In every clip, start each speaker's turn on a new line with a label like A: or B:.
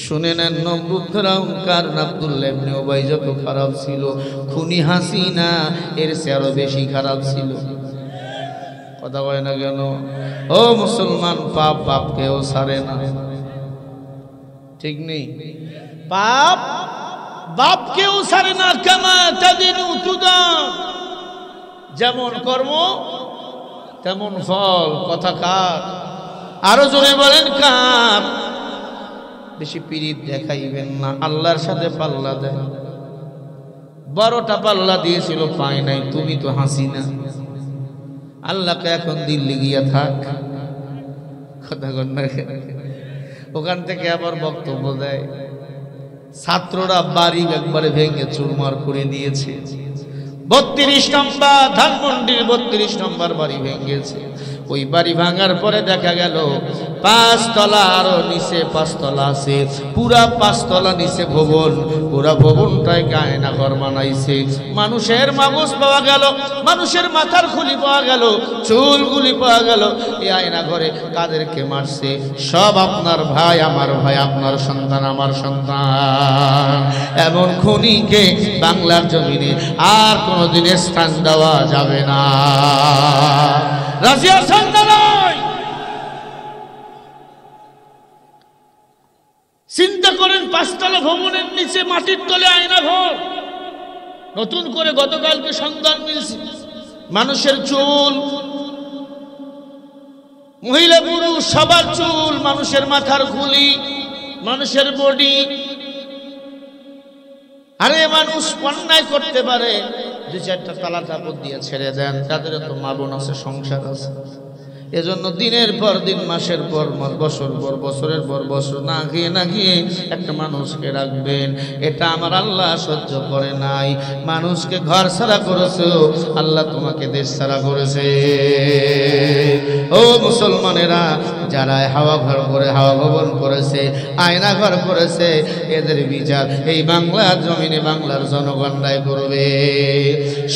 A: শুনে নেন, নমরুদ ফেরাউন কারণ আব্দুল্লাহ ইবনে উবাই যত খারাপ ছিল, খুনি হাসিনা এর চেয়ে আরো বেশি খারাপ ছিল। কথা বলে না কেন? ও মুসলমান, পাপ বাপকেও ছাড়ে না, ঠিক নেই? পাপ বাপকেও ছাড়ে না। কামা তাদিনু তুদাম, যেমন কর্ম তেমন ফল। কথা কার? আরো জোরে বলেন কার? বেশি পীড়িত দেখাইবেন না, আল্লাহর সাথে পাল্লা দেয়। 12টা পাল্লা দিয়েছিল, পায় নাই। তুমি তো হাসিনা, আল্লাহকে এখন দিল্লি গিয়া থাক। কথা কন না? ওখান থেকে আবার বক্তব্য দেয়, ছাত্ররা বাড়ি একবারে ভেঙে চুরমার করে দিয়েছে। 32 নম্বর ধানমন্ডির 32 নম্বর বাড়ি ভেঙেছে। ওই বাড়ি ভাঙার পরে দেখা গেল 5 তলা, আরো নিচে 5 তলা আছে, পুরা 5 তলা নিচে ভবন। পুরা ভবনটায় আয়না ঘর বানাইছে। মানুষের মাগজ পাওয়া গেল, মানুষের মাথার খুলি পাওয়া গেল, চুলগুলি পাওয়া গেল। এই আয়না ঘরে কাদেরকে মারছে? সব আপনার ভাই, আমার ভাই, আপনার সন্তান, আমার সন্তান। এমন খুনিকে বাংলার জমিনে আর কোনোদিন স্থান দেওয়া যাবে না। রাজিয়া সন্তানই চিন্তা করেন, 5 তলা ভবনের নিচে মাটির তলে আয়না ঘর। নতুন করে গতকালকে সন্ধান মিলছে, মানুষের চুল, মহিলা পুরুষ সবার চুল, মানুষের মাথার খুলি, মানুষের বডি। আরে মানুষ অন্যায় করতে পারে, 2-4টা তালা চাপড় দিয়ে ছেড়ে দেন, তাদের তো মা বোন আছে, সংসার আছে। এজন্য দিনের পর দিন, মাসের পর মাস, বছর পর বছরের পর বছর না খেয়ে একটা মানুষকে রাখবেন, এটা আমার আল্লাহ সহ্য করে নাই। মানুষকে ঘর ছাড়া করেছে, আল্লাহ তোমাকে দেশ ছাড়া করেছে। ও মুসলমানেরা, যারা হাওয়া ঘর করে, হাওয়া ভবন করেছে, আয়না ঘর করেছে, এদের বিচার এই বাংলার জমিনে বাংলার জনগণরাই করবে।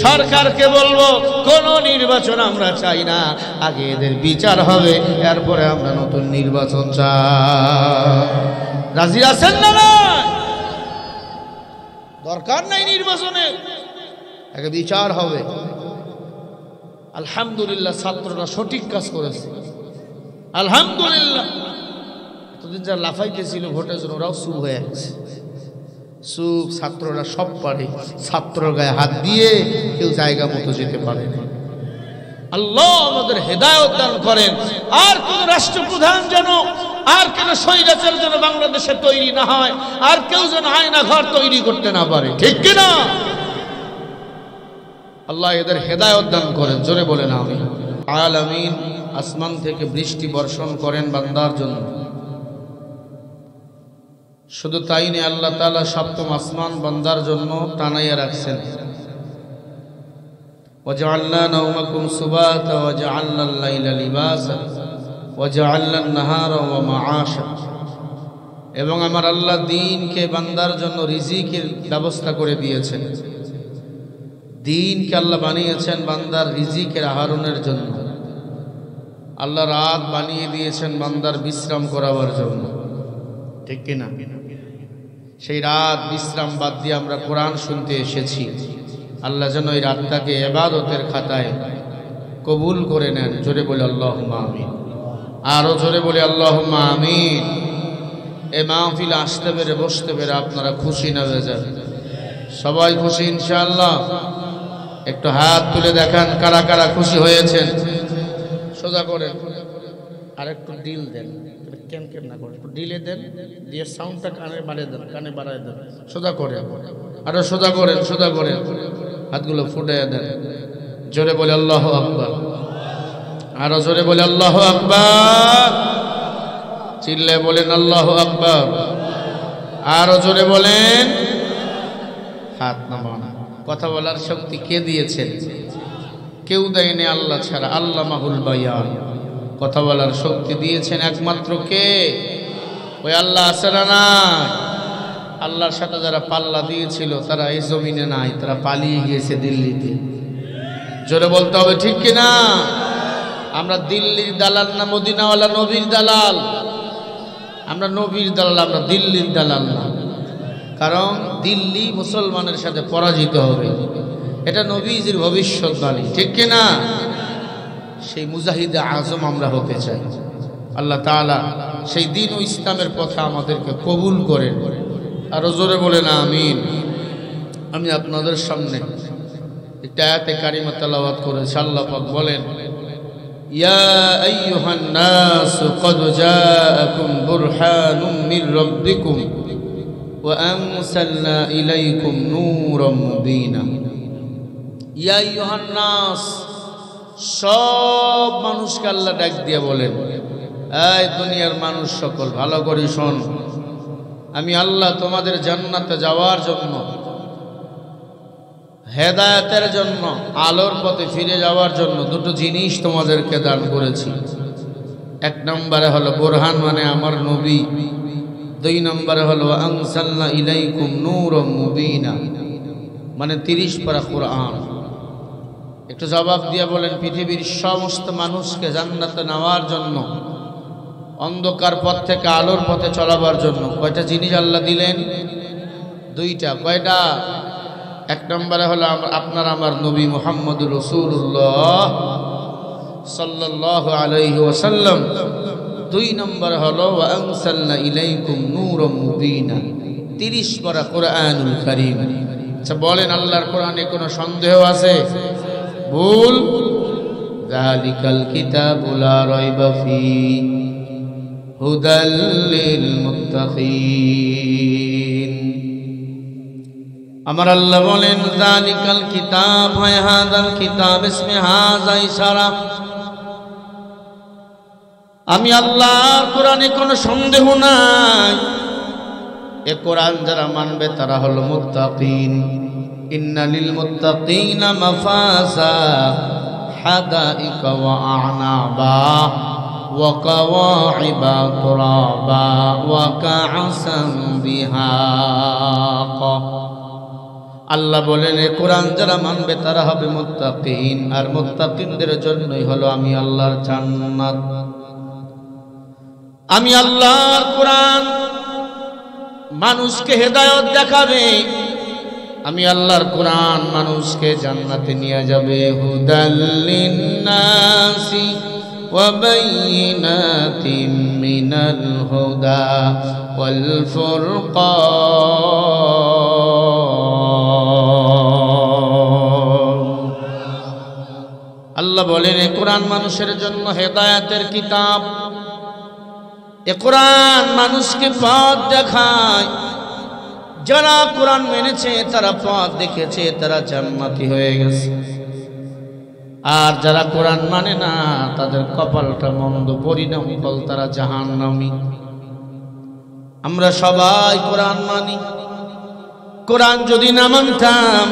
A: সরকারকে বলবো, কোন নির্বাচন আমরা চাই না, আগে এদের বিচার হবে, এরপরে আমরা নতুন নির্বাচন চাই। রাজি আছেন না? দরকার নাই নির্বাচনে, আগে বিচার হবে। আলহামদুলিল্লাহ, ছাত্ররা সঠিক কাজ করেছে, আলহামদুলিল্লাহ। এতদিন যা লাফাইতেছিল ভোটের জন্য, ওরাও চুপ হয়ে গেছে। চুপ, ছাত্ররা সব পারে। ছাত্র গায়ে হাত দিয়ে কেউ জায়গা মতো যেতে পারে না। আল্লাহ আমাদের হেদায়েত দান করেন। আর কোন রাষ্ট্রপ্রধান যেন, আর কোন স্বৈরাচার যেন বাংলাদেশে তৈরি না হয়, আর কেউ যেন আয়না ঘর তৈরি করতে না পারে, ঠিক কিনা? আল্লাহ এদের হেদায়েত দান করেন, জোরে বলেন আমিন। আলামিন। আসমান থেকে বৃষ্টি বর্ষণ করেন বান্দার জন্য। শুধু তাই নেই, আল্লাহ তাআলা 7ম আসমান বান্দার জন্য টানাইয়া রাখছেন। وجعلنا نومكم سباتا وجعلنا الليل لباسا وجعلنا النهار ومعاشا। এবং আমার আল্লাহ দিনকে বান্দার জন্য রিজিকের ব্যবস্থা করে দিয়েছেন। দিনকে আল্লাহ বানিয়েছেন বান্দার রিজিকের আহরণের জন্য। আল্লাহ রাত বানিয়ে দিয়েছেন বান্দার বিশ্রাম করাবার জন্য, ঠিক কিনা? সেই রাত বিশ্রাম বাদ দিয়ে আমরা কোরআন শুনতে এসেছি। আল্লাহ যেন এই রাতটাকে ইবাদতের খাতায় কবুল করে নেন। জোরে বলে আল্লাহুম্মা আমিন। আরো জোরে বলে আল্লাহুম্মা আমিন। এই মাহফিল আসতে পেরে, বসতে পেরে আপনারা খুশি না হয়ে যান? সবাই খুশি ইনশাআল্লাহ? একটু হাত তুলে দেখান কারা কারা খুশি হয়েছেন। সোজা করেন, আর একটু ডিল দেন, কেন কেন না করে একটু ডিলে দেন, দিয়ে সাউন্ডটা কানে বাড়িয়ে দেন, কানে বাড়ায় দেন। সোজা করে, আরো সোজা করেন, সোজা করেন, হাতগুলো ফুটাইয়া দেন। জোরে বলে আল্লাহু আকবার। আরো জোরে বলে আল্লাহু আকবার। চিল্লে বলেন আল্লাহু আকবার। আরো জোরে বলেন। হাত নামান। কথা বলার শক্তি কে দিয়েছেন? কেউ দেয়নি আল্লাহ ছাড়া। আল্লামাহুল বায়ান। কথা বলার শক্তি দিয়েছেন একমাত্র কে? ওই আল্লাহ আছে না? আল্লাহর সাথে যারা পাল্লা দিয়েছিল তারা এই জমিনে নাই, তারা পালিয়ে গিয়েছে দিল্লিতে। জোরে বলতে হবে, ঠিক কিনা? আমরা দিল্লির দালাল না মদিনাওয়ালা নবীর দালাল? আমরা নবীর দালাল, আমরা দিল্লির দালাল না। কারণ দিল্লি মুসলমানের সাথে পরাজিত হবে, এটা নবীজির ভবিষ্যৎবাণী, ঠিক কিনা? সেই মুজাহিদে আজম আমরা হতে চাই। আল্লাহ তাআলা সেই দিন ও ইসলামের পথে আমাদেরকে কবুল করেন। আরো জোরে বলেন আমিন। আমি আপনাদের সামনে একটা আয়াতে কারিমা তেলাওয়াত করেছি। আল্লাহ পাক বলেন, ইয়া আইয়ুহান নাস ক্বাদ জাআকুম বুরহানুম মির রাব্বিকুম ওয়া আনসালনা ইলাইকুম নূরাম মুবিনা। ইয়া আইয়ুহান নাস, সব মানুষকে আল্লাহ ডাক দিয়ে বলেন, এই দুনিয়ার মানুষ সকল ভালো করে শোন, আমি আল্লাহ তোমাদের জান্নাতে যাওয়ার জন্য, হেদায়েতের জন্য, আলোর পথে ফিরে যাওয়ার জন্য দুটো জিনিস তোমাদেরকে দান করেছি। এক নম্বরে হলো বুরহান, মানে আমার নবী। দুই নম্বরে হলো আনসালনা ইলাইকুম নূরাম মুবিনা, মানে 30 পারা কোরআন। একটু জবাব দিয়ে বলেন, পৃথিবীর সমস্ত মানুষকে জান্নাতে নেওয়ার জন্য, অন্ধকার পথ থেকে আলোর পথে চলাবার জন্য কয়টা জিনিস আল্লাহ দিলেন? দুইটা। কয়টা? এক নম্বরে হলো আপনার আমার নবী মুহাম্মদুর রাসূলুল্লাহ সাল্লাল্লাহু আলাইহি ওয়াসাল্লাম। দুই নম্বরে হলো ওয়া আনসালনা ইলাইকুম নূরাম মুবিনা, 30 পারা কোরআনুল কারীম। আচ্ছা বলেন, আল্লাহর কোরআনে কোনো সন্দেহ আছে? ভুল? যালিকাল কিতাবু লা রাইবা ফীহি হুদাল লিল মুত্তাকিন। আমার আল্লাহ বলেন, যালিকাল কিতাব, হয় হাযাল কিতাব, ইসমে হাযা ইশারা। আমি আল্লাহর কোরআনে কোনো সন্দেহ নাই। এ কোরআন যারা মানবে তারা হলো মুত্তাকিন। ইন্না লিল মুত্তাকিনা মাফাজা হাদাইকা ওয়া আ'নাবা ওয়া কাওয়াইবা তুরাবা ওয়া কা'সাম বিহাকা। আল্লাহ বলেন, এ কোরআন যারা মানবে তারা হবে মুত্তাকিন, আর মুত্তাকিনদের জন্যই হলো আমি আল্লাহর জান্নাত। আমি আল্লাহর কোরআন মানুষকে হেদায়েত দেখাবে, আমি আল্লাহর কোরআন মানুষকে জান্নাতে নিয়ে যাবে। হুদাল লিন্নাসি ওয়া বাইয়িনাতিম মিনাল হুদা ওয়াল ফুরকান। আল্লাহ বলেন, এ কোরআন মানুষের জন্য হেদায়েতের কিতাব। এ কোরআন মানুষকে পথ দেখায়। যারা কোরআন মেনেছে তারা পথ দেখেছে, তারা জান্নাতি হয়ে গেছে। আর যারা কোরআন মানে না তাদের কপালটা মন্দ, পরিণাম ফল তারা জাহান্নামী। আমরা সবাই কোরআন মানি। কোরআন যদি না মানতাম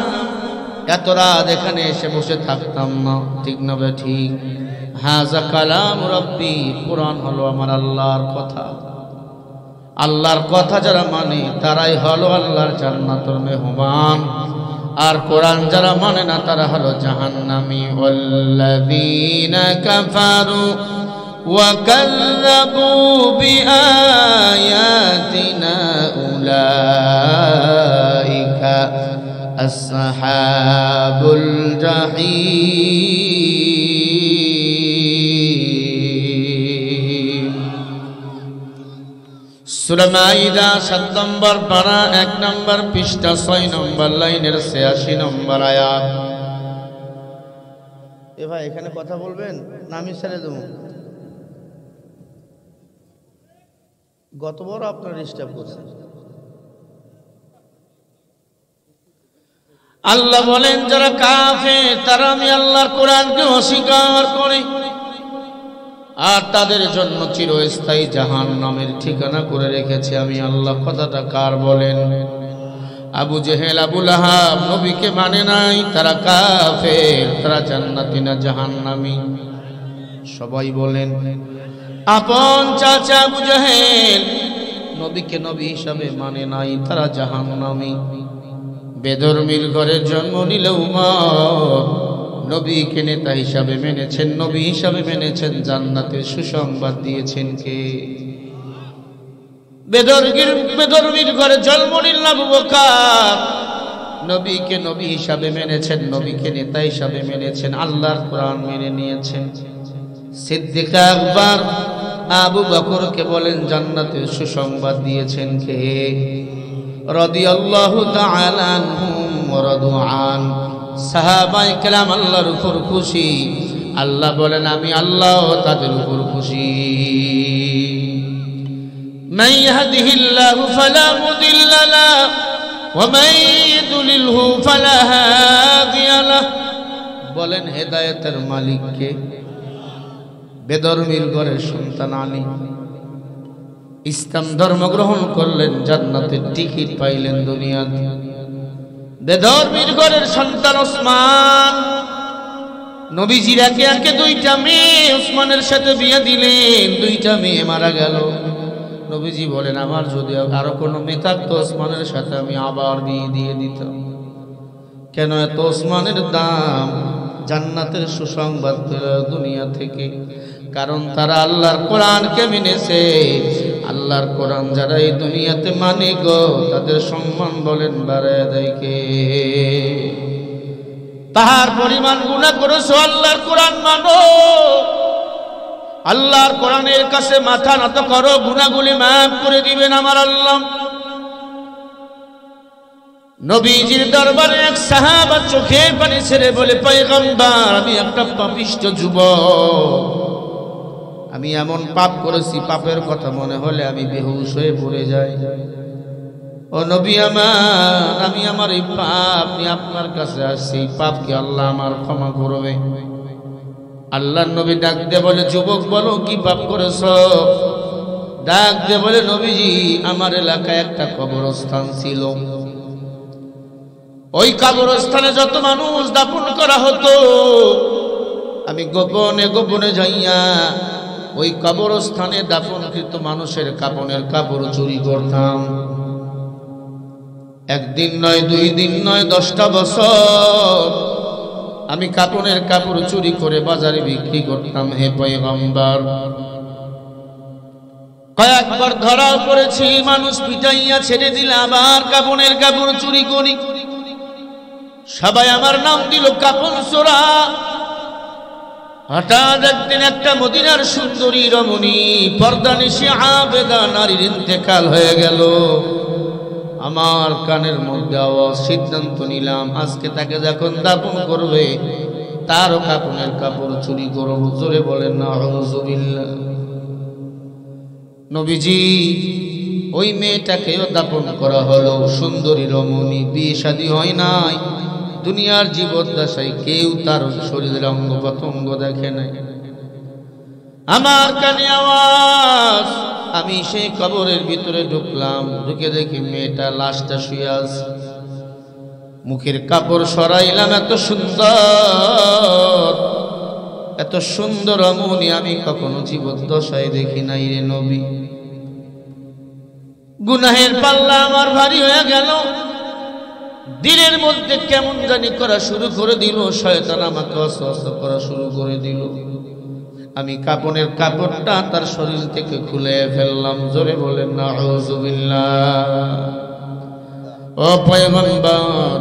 A: এত রাত এখানে এসে বসে থাকতাম না, ঠিক না বে ঠিক? হাযা কালাম রাব্বি, কোরআন হলো আমার আল্লাহর কথা। আল্লাহর কথা যারা মানে তারাই হলো আল্লাহর জান্নাতের মেহমান, আর কোরআন যারা মানে না তারা হলো জাহান্নামী। ওয়াল্লাযীনা কাফারু ওয়া কাযযাবু বিআয়াতিনা উলাইকা আসহাবুল জাহিম। সূরা মাইদা 7 নম্বর পারা 1 নম্বর পৃষ্ঠা 6 নম্বর লাইনের 86 নম্বর আয়াত। এ ভাই এখানে কথা বলবেন না আমি ছেড়ে দেব? গতবার আপনার ডিস্টার্ব করছে। আল্লাহ বলেন, যারা কাফের তারা আমি আল্লাহর কোরআনকে অস্বীকার করে, আর তাদের জন্য চিরস্থায়ী জাহান্নামের ঠিকানা করে রেখেছে আমি আল্লাহ। কথাটা কার বলেন? আবু জেহেল, আবু লাহাব নবীকে মানে নাই, তারা কাফের, তারা জান্নাতি না জাহান্নামী? সবাই বলেন। আপন চাচা আবু জেহেল নবীকে নবী হিসাবে মানে নাই, তারা জাহান্নামী। বেধর্মীর ঘরের জন্ম নিলেও মা নবীকে নেতা হিসাবে মেনেছেন, নবী হিসাবে মেনেছেন, জান্নাতের সুসংবাদ দিয়েছেন কে? বেদরবির ঘরে জন্ম নিলেন আবু বকর। নবীকে নবী হিসাবে মেনেছেন, নবীকে নেতা হিসাবে মেনেছেন, আল্লাহর কোরআন মেনে নিয়েছেন। সিদ্দিক আকবর আবু বকরকে বলেন জান্নাতের সুসংবাদ দিয়েছেন কে? রাদিয়াল্লাহু তাআলা আনহুম ওয়া রাদু আন। সাহাবায়ে কেরাম আল্লাহর উপর খুশি, আল্লাহ বলেন আমি আল্লাহ তাদের উপর খুশি। মান ইয়াহদিহিল্লাহু ফালা মুদিল্লা লাহু ওয়া মান ইউদ্লিলহু ফালা হাদিয়া লাহু। বলেন হেদায়েতের মালিক কে? বেদরমির ঘরের সন্তান আলী ইসলাম ধর্ম গ্রহণ করলেন, জান্নাতের টিকিট পাইলেন দুনিয়াতে। বেদরমির ঘরের সন্তান ওসমান, নবীজির একে একে দুইটা মেয়ে ওসমানের সাথে বিয়ে দিলেন, দুইটা মেয়ে মারা গেল। নবীজি বলেন আমার যদি আরো কোনো মেয়ে থাকতো ওসমানের সাথে আমি আবার বিয়ে দিয়ে দিতাম। কেন এত ওসমানের দাম? জান্নাতের সুসংবাদ পেল দুনিয়া থেকে, কারণ তারা আল্লাহর কোরআনকে মেনেছে। আল্লাহর কোরআন যারা এই দুনিয়াতে মানে গো, তাদের সম্মান বলেন বাড়ায় দেয় কে? তাহার পরিমাণ গুনাহ করেছো, আল্লাহর কোরআন মানো, আল্লাহর কোরআনের কাছে মাথা নত করো, গুনাহগুলি মাফ করে দিবেন আমার আল্লাহ। নবীজির দরবারে এক সাহাবা চোখের পানি ছেড়ে বলে পয়গম্বর আমি একটা পাপিষ্ঠ যুবক, আমি এমন পাপ করেছি পাপের কথা মনে হলে আমি বেহুশ হয়ে পড়ে যাই। ও নবী আমার, আমি আমার এই পাপ নিয়ে আপনার কাছে আসছি, পাপকে আল্লাহ আমার ক্ষমা করবে। আল্লাহর নবী ডাক দিয়ে বলে যুবক বলো কি পাপ করেছ? ডাক দিয়ে বলে নবীজি আমার এলাকায় একটা কবরস্থান ছিল, ওই কবরস্থানে যত মানুষ দাফন করা হতো আমি গোপনে গোপনে যাইয়া ওই কবরস্থানে দাফনকৃত মানুষের কাপনের কাপড় চুরি করতাম। একদিন নয়, 2 দিন নয়, 10টা বছর আমি কাপনের কাপড় চুরি করে বাজারে বিক্রি করতাম। হে পয়গম্বর, কয়েকবার ধরা পড়েছি, মানুষ পিটাইয়া ছেড়ে দিলে আবার কাপনের কাপড় চুরি করি। সবাই আমার নাম দিল কাপন চোরা। হঠাৎ একদিন একটা মদিনার সুন্দরী রমণী পর্দানিশী আবেদা নারীর ইন্তেকাল হয়ে গেল। আমার কানের মধ্যে আওয়াজ, সিদ্ধান্ত নিলাম আজকে তাকে যখন দাফন করবে তারও কাপনের কাপড় চুরি করব। জোরে বলেন নাউযুবিল্লাহ। নবীজি ওই মেয়েটাকেও দাফন করা হলো, সুন্দরী রমণী, বিয়ে শাদী হয় নাই, দুনিয়ার জীবদ্দশায় কেউ তার শরীরের অঙ্গ প্রত্যঙ্গ দেখে নাই। আমার কানে আওয়াজ, আমি সেই কবরের ভিতরে ঢুকলাম, ঢুকে দেখি মেয়েটা লাশটা শুয়ে আছে, মুখের কাপড় সরাইলাম। এত সুন্দর, এত সুন্দর রমণী আমি কখনো জীবদ্দশায় দেখি নাই রে নবী। গুনাহের পাল্লা আমার ভারী হয়ে গেল, দিনের মধ্যে কেমন জানি করা শুরু করে দিল, শয়তান আমাকে ওয়াসওয়াসা করা শুরু করে দিল। আমি কাপনের কাপড়টা তার শরীর থেকে খুলে ফেললাম। জোরে বলেন নাউযুবিল্লাহ। ও পয়গম্বর,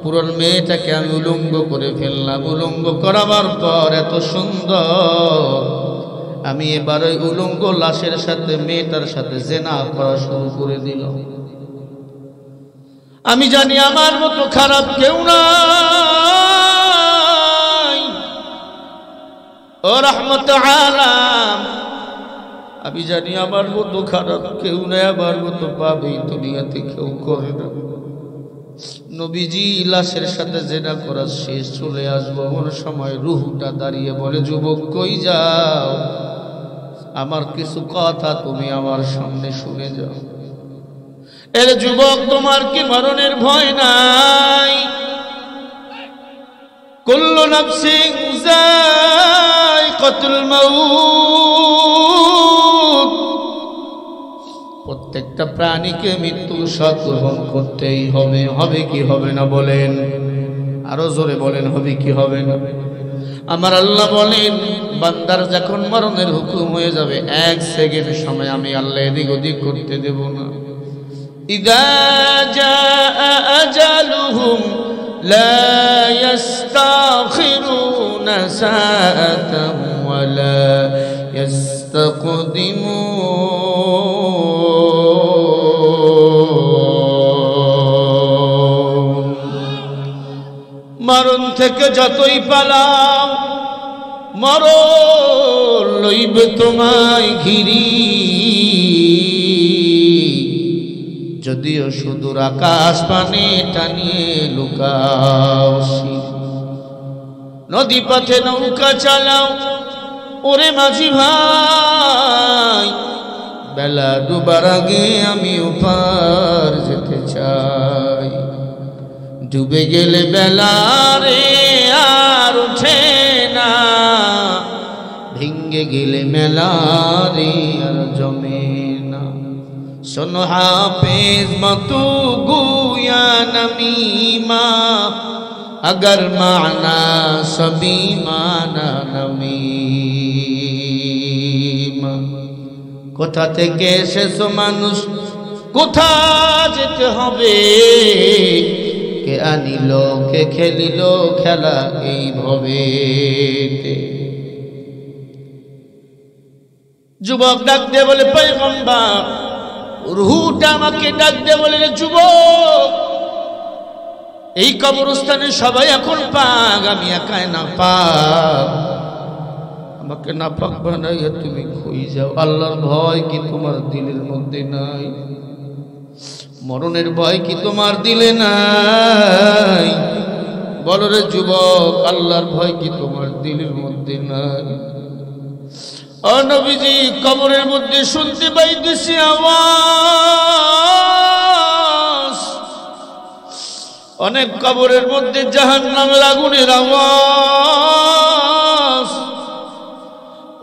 A: পুরন মেয়েটাকে আমি উলঙ্গ করে ফেললাম। উলঙ্গ করাবার পর এত সুন্দর, আমি এবার ওই উলঙ্গ লাশের সাথে মেয়েটার সাথে জিনা করা শুরু করে দিল। আমি জানি আমার মতো খারাপ কেউ নাই, ও রহমত আলাম, আমি জানি আমার মতো খারাপ কেউ নাই, আমার মতো পাপ এই দুনিয়াতে কেউ করে না। নবীজি লাশের সাথে জিনা করা শেষ, চলে আসবো কোন সময় রূহটা দাঁড়িয়ে বলে যুবক কই যাও, আমার কিছু কথা তুমি আমার সামনে শুনে যাও। এর যুবক তোমার কি মরণের ভয় নাই? কুল্লু নাফসিন যায়কাতুল মাউত, প্রত্যেকটা প্রাণীকে মৃত্যু স্বাদ গ্রহণ করতেই হবে। হবে কি হবে না বলেন? আরো জোরে বলেন, হবে কি হবে না? আমার আল্লাহ বলেন বান্দার যখন মরণের হুকুম হয়ে যাবে 1 সেকেন্ড সময় আমি আল্লাহ এদিক ওদিক করতে দেব না। ইযা জাআ আজালুহুম লা ইস্তাখিরুনা সাআতান ওয়া লা ইস্তাকদিমুন। মরণ থেকে যতই পালাও মরণ লইবে তোমায় ঘিরি। যদিও সুদূর আকাশ পানে টানিয়ে লুকাও, নদী পথে নৌকা চালাও ওরে মাঝি ভাই, বেলা ডুবার আগে আমি ওপার যেতে চাই। ডুবে গেলে বেলা রে আর উঠে না, ভেঙ্গে গেলে মেলা রে আর জমে না। শোনো হাফেজ মতো গুয়া নমিমা, अगर माना सभी माना नमीमा। কোথা থেকে এসেছো মানুষ, কোথা যেতে হবে, কে আনিল কে খেলিল খেলা এইভাবে। যুবক ডাক দিয়ে বলে পয়গম্বর, রূহটা আমাকে ডাক দিয়ে বলে যুবক, এই কবরস্থানে সবাই এখন পাক, আমি একাই না পাক, আমাকে না পাক বানাইয়া তুমি কই যাও। আল্লাহর ভয় কি তোমার দিলের মধ্যে নাই? মরণের ভয় কি তোমার দিলে নাই? বলো রে যুবক, আল্লাহর ভয় কি তোমার দিলের মধ্যে নাই? ও নবীজি, কবরের মধ্যে শুনতে পাইতেছি আওয়াজ, অনেক কবরের মধ্যে জাহান্নামের আগুনের আওয়াজ,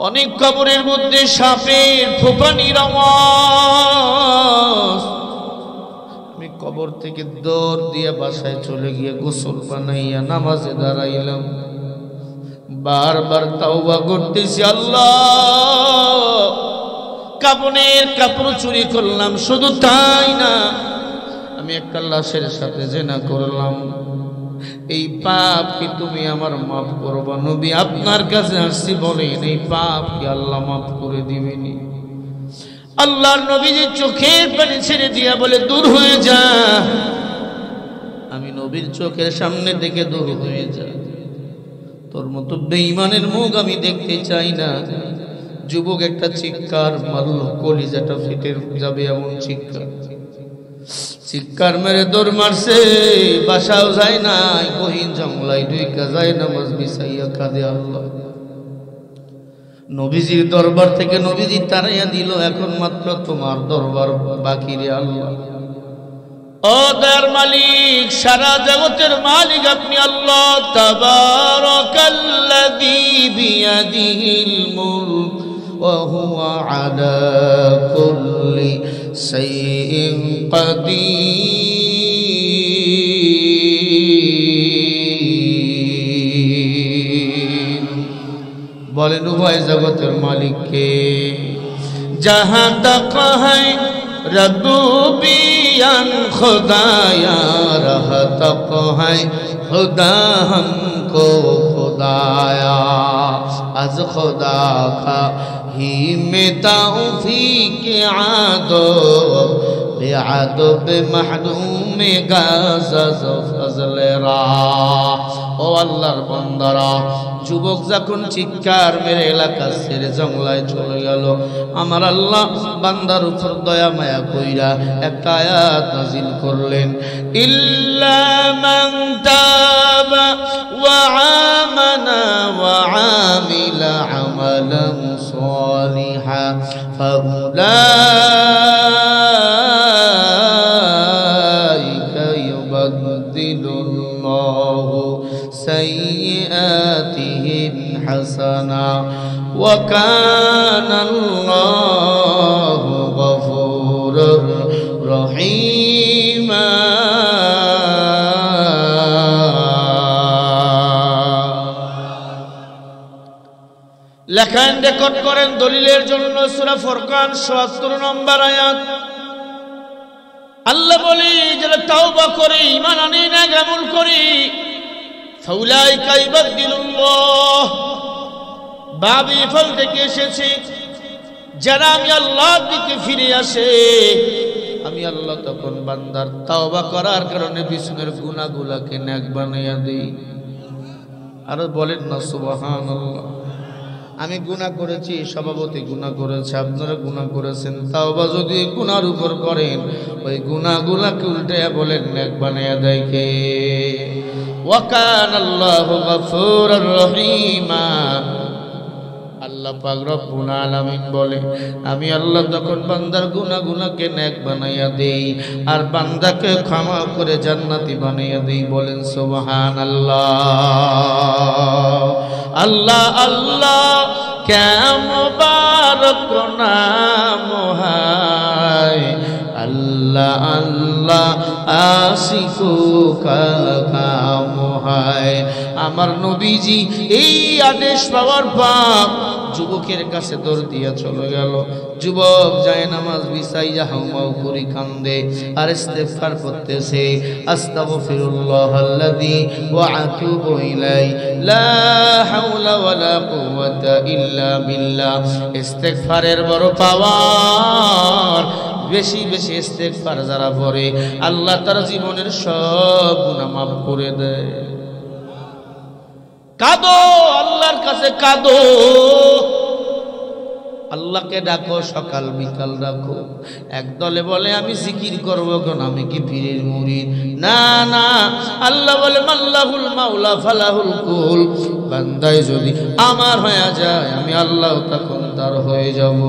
A: অনেক কবরের মধ্যে সাপের ফোঁপানির আওয়াজ। আমি কবর থেকে দৌড় দিয়ে বাসায় চলে গিয়ে গোসল বানাইয়া নামাজে দাঁড়াইলাম। বারবার তাওবা করতেছি, আল্লাহ কাপড়ের কাপড় চুরি করলাম, শুধু তাই না আমি একটা লাশের সাথে জিনা করলাম। এই পাপ কি তুমি আমার মাফ করবা? নবী আপনার কাছে আসছি, বলেন এই পাপ কি আল্লাহ মাফ করে দিবেনি? আল্লাহর নবীজি চোখের পানি ছেড়ে দিয়া বলে দূর হয়ে যা। আমি নবীর চোখের সামনে থেকে দূর হয়ে যা, তোর মতো বেঈমানের মুখ আমি দেখতে চাই না। যুবক একটা চিৎকার মারল, কলিজাটা ফেটে যাবে এমন চিৎকার। চিৎকার মেরে দৌড় মারছে, বাসাও যায় না, গহীন জঙ্গলায় ঢুইকা যায় নামাজ বিছাইয়া কাঁদে আল্লাহ। নবীজির দরবার থেকে নবীজি তাড়াইয়া দিল, এখন মাত্র তোমার দরবার বাকি রে আল্লাহ। ও দয়ার মালিক, সারা জগতের মালিক আপনি আল্লাহ। তাবারাকাল্লাযী বিয়াদিহিল মুলক ওয়া হুয়া আলা কুল্লি শাইইন কাদির। বলেন উভয় জগতের মালিককে। জাহাঁ তক হ্যায় रबूबियन खुदाया रहा तक है खुदा हमको खुदाया अज खुदा का ही में तौफीक आदो बेआदो बे महदूम गाज़ फज़ल रा। ओ अल्लाहर बंदारा, যুবক যখন চিৎকার মেরে এলাকা ছেড়ে জঙ্গলায় চলে গেল, আমার আল্লাহ বান্দার উপর দয়া মায়া কইরা একটা আয়াত নাযিল করলেন, ইল্লা মান তাবা ওয়া আমানা ওয়া আমিলা আমালান সালিহা ফাউলাইকা ইউবাদদিলুল্লাহু سيئاتهم حسنا وكان الله غفورا رحيما। লেখেন, রেকর্ড করেন দলিলের জন্য। সূরা ফুরকান ৭৭ নম্বর আয়াত। আল্লাহ বলি, যারা তাওবা করে ঈমান আনে না, আমল করে, ফাউলাইকা ইবাদদিলুল্লাহ, বাবি ফল থেকে এসেছে, যারা আমি আল্লাহর দিকে ফিরে আসে, আমি আল্লাহ তখন বান্দার তাওবা করার কারণে পিছনের গুনাহগুলোকে নেক বানাইয়া দেই। আর বলেন না সুবহানাল্লাহ। আমি গুনাহ করেছি, সভাপতি গুনাহ করেছে, আপনারা গুনাহ করেছেন, তাওবা যদি গুনার উপর করেন, ওই গুনাহগুলোকে উল্টায়া বলেন নেক বানাইয়া দেয় কে? ওয়া কানাল্লাহু গফুরুর রহিমা। আল্লাহ পাক রব্বুল আলামিন বলে, আমি আল্লাহ তখন বান্দার গুনাহগুলোকে নেক বানাইয়া দেই আর বান্দাকে ক্ষমা করে জান্নাতি বানাইয়া দেই। বলেন সুবহানাল্লাহ। আল্লাহ আল্লাহ কে মুবারক নাম হায়, আল্লাহ আল্লাহ আশিকু কা কাম হায়। আমার নবীজি এই আদেশ পাওয়ার পর যুবকের কাছে দৌড় দিয়া চলে গেল। যুবক যায় নামাজ বিছাইয়া হাউমাউ করে কান্দে আর ইস্তেগফার করতেছে, আস্তাগফিরুল্লাহাল্লাযী ওয়া আতুবু ইলাই, লা হাওলা ওয়ালা কুওয়াতা ইল্লা বিল্লাহ। ইস্তেগফারের বড় পাওয়ার। বেশি বেশি ইস্তেগফার যারা পড়ে, আল্লাহ তার জীবনের সব গুনাহ মাফ করে দেয়। কাঁদো, আল্লাহর কাছে কাঁদো, আল্লাহকে ডাকো, সকাল বিকাল ডাকো। একদলে বলে আমি জিকির করবো কেন, আমি কি পীরের মুরিদ? না না, আল্লাহ বলে মাল্লাহুল মাওলা ফালাহুল কুল। বান্দায় যদি আমার হয়ে যায়, আমি আল্লাহ তখন তার হয়ে যাব।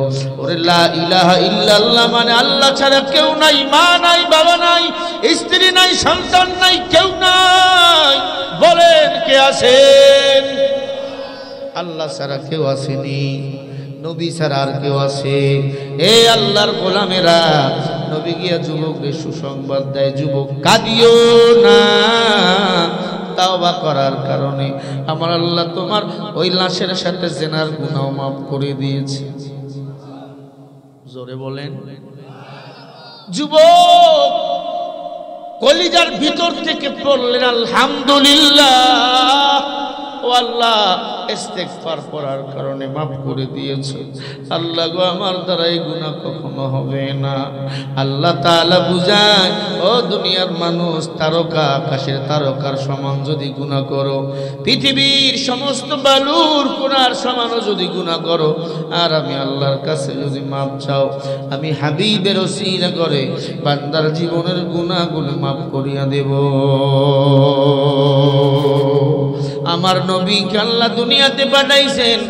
A: ওরে লা ইলাহা ইল্লাল্লাহ মানে আল্লাহ ছাড়া কেউ নাই, মা নাই, বাবা নাই, স্ত্রী নাই, সন্তান নাই, কেউ নাই। বলেন কে আছেন? আল্লাহ ছাড়া কেউ আসেনি, নবী ছাড়া আর কেউ আছে? এ আল্লাহর গোলামেরা, নবী গিয়া যুবককে সুসংবাদ দেয়, যুবক কাঁদিও না, তাওবা করার কারণে আমার আল্লাহ তোমার ওই লাশের সাথে জেনার গুনাহ মাফ করে দিয়েছে। জোরে বলেন। যুবক কলিজার ভিতর থেকে পড়লেন আলহামদুলিল্লাহ, ও আল্লাহ ইস্তেগফার করার কারণে মাফ করে দিয়েছে। আল্লাহ গো, আমার দ্বারা এই গুনাহ কখনো হবে না। আল্লাহ তাআলা বুঝায়, ও দুনিয়ার মানুষ, তারকা, আকাশের তারকার সমান যদি গুনাহ করো, পৃথিবীর সমস্ত বালুর কোনার সমানও যদি গুনাহ করো, আর আমি আল্লাহর কাছে যদি মাফ চাও, আমি হাবিবের ওসিলা করে বান্দার জীবনের গুনাহগুলো মাফ করিয়া দেব। আমার নবীকে আল্লাহ দুনিয়াতে পাঠাইছেন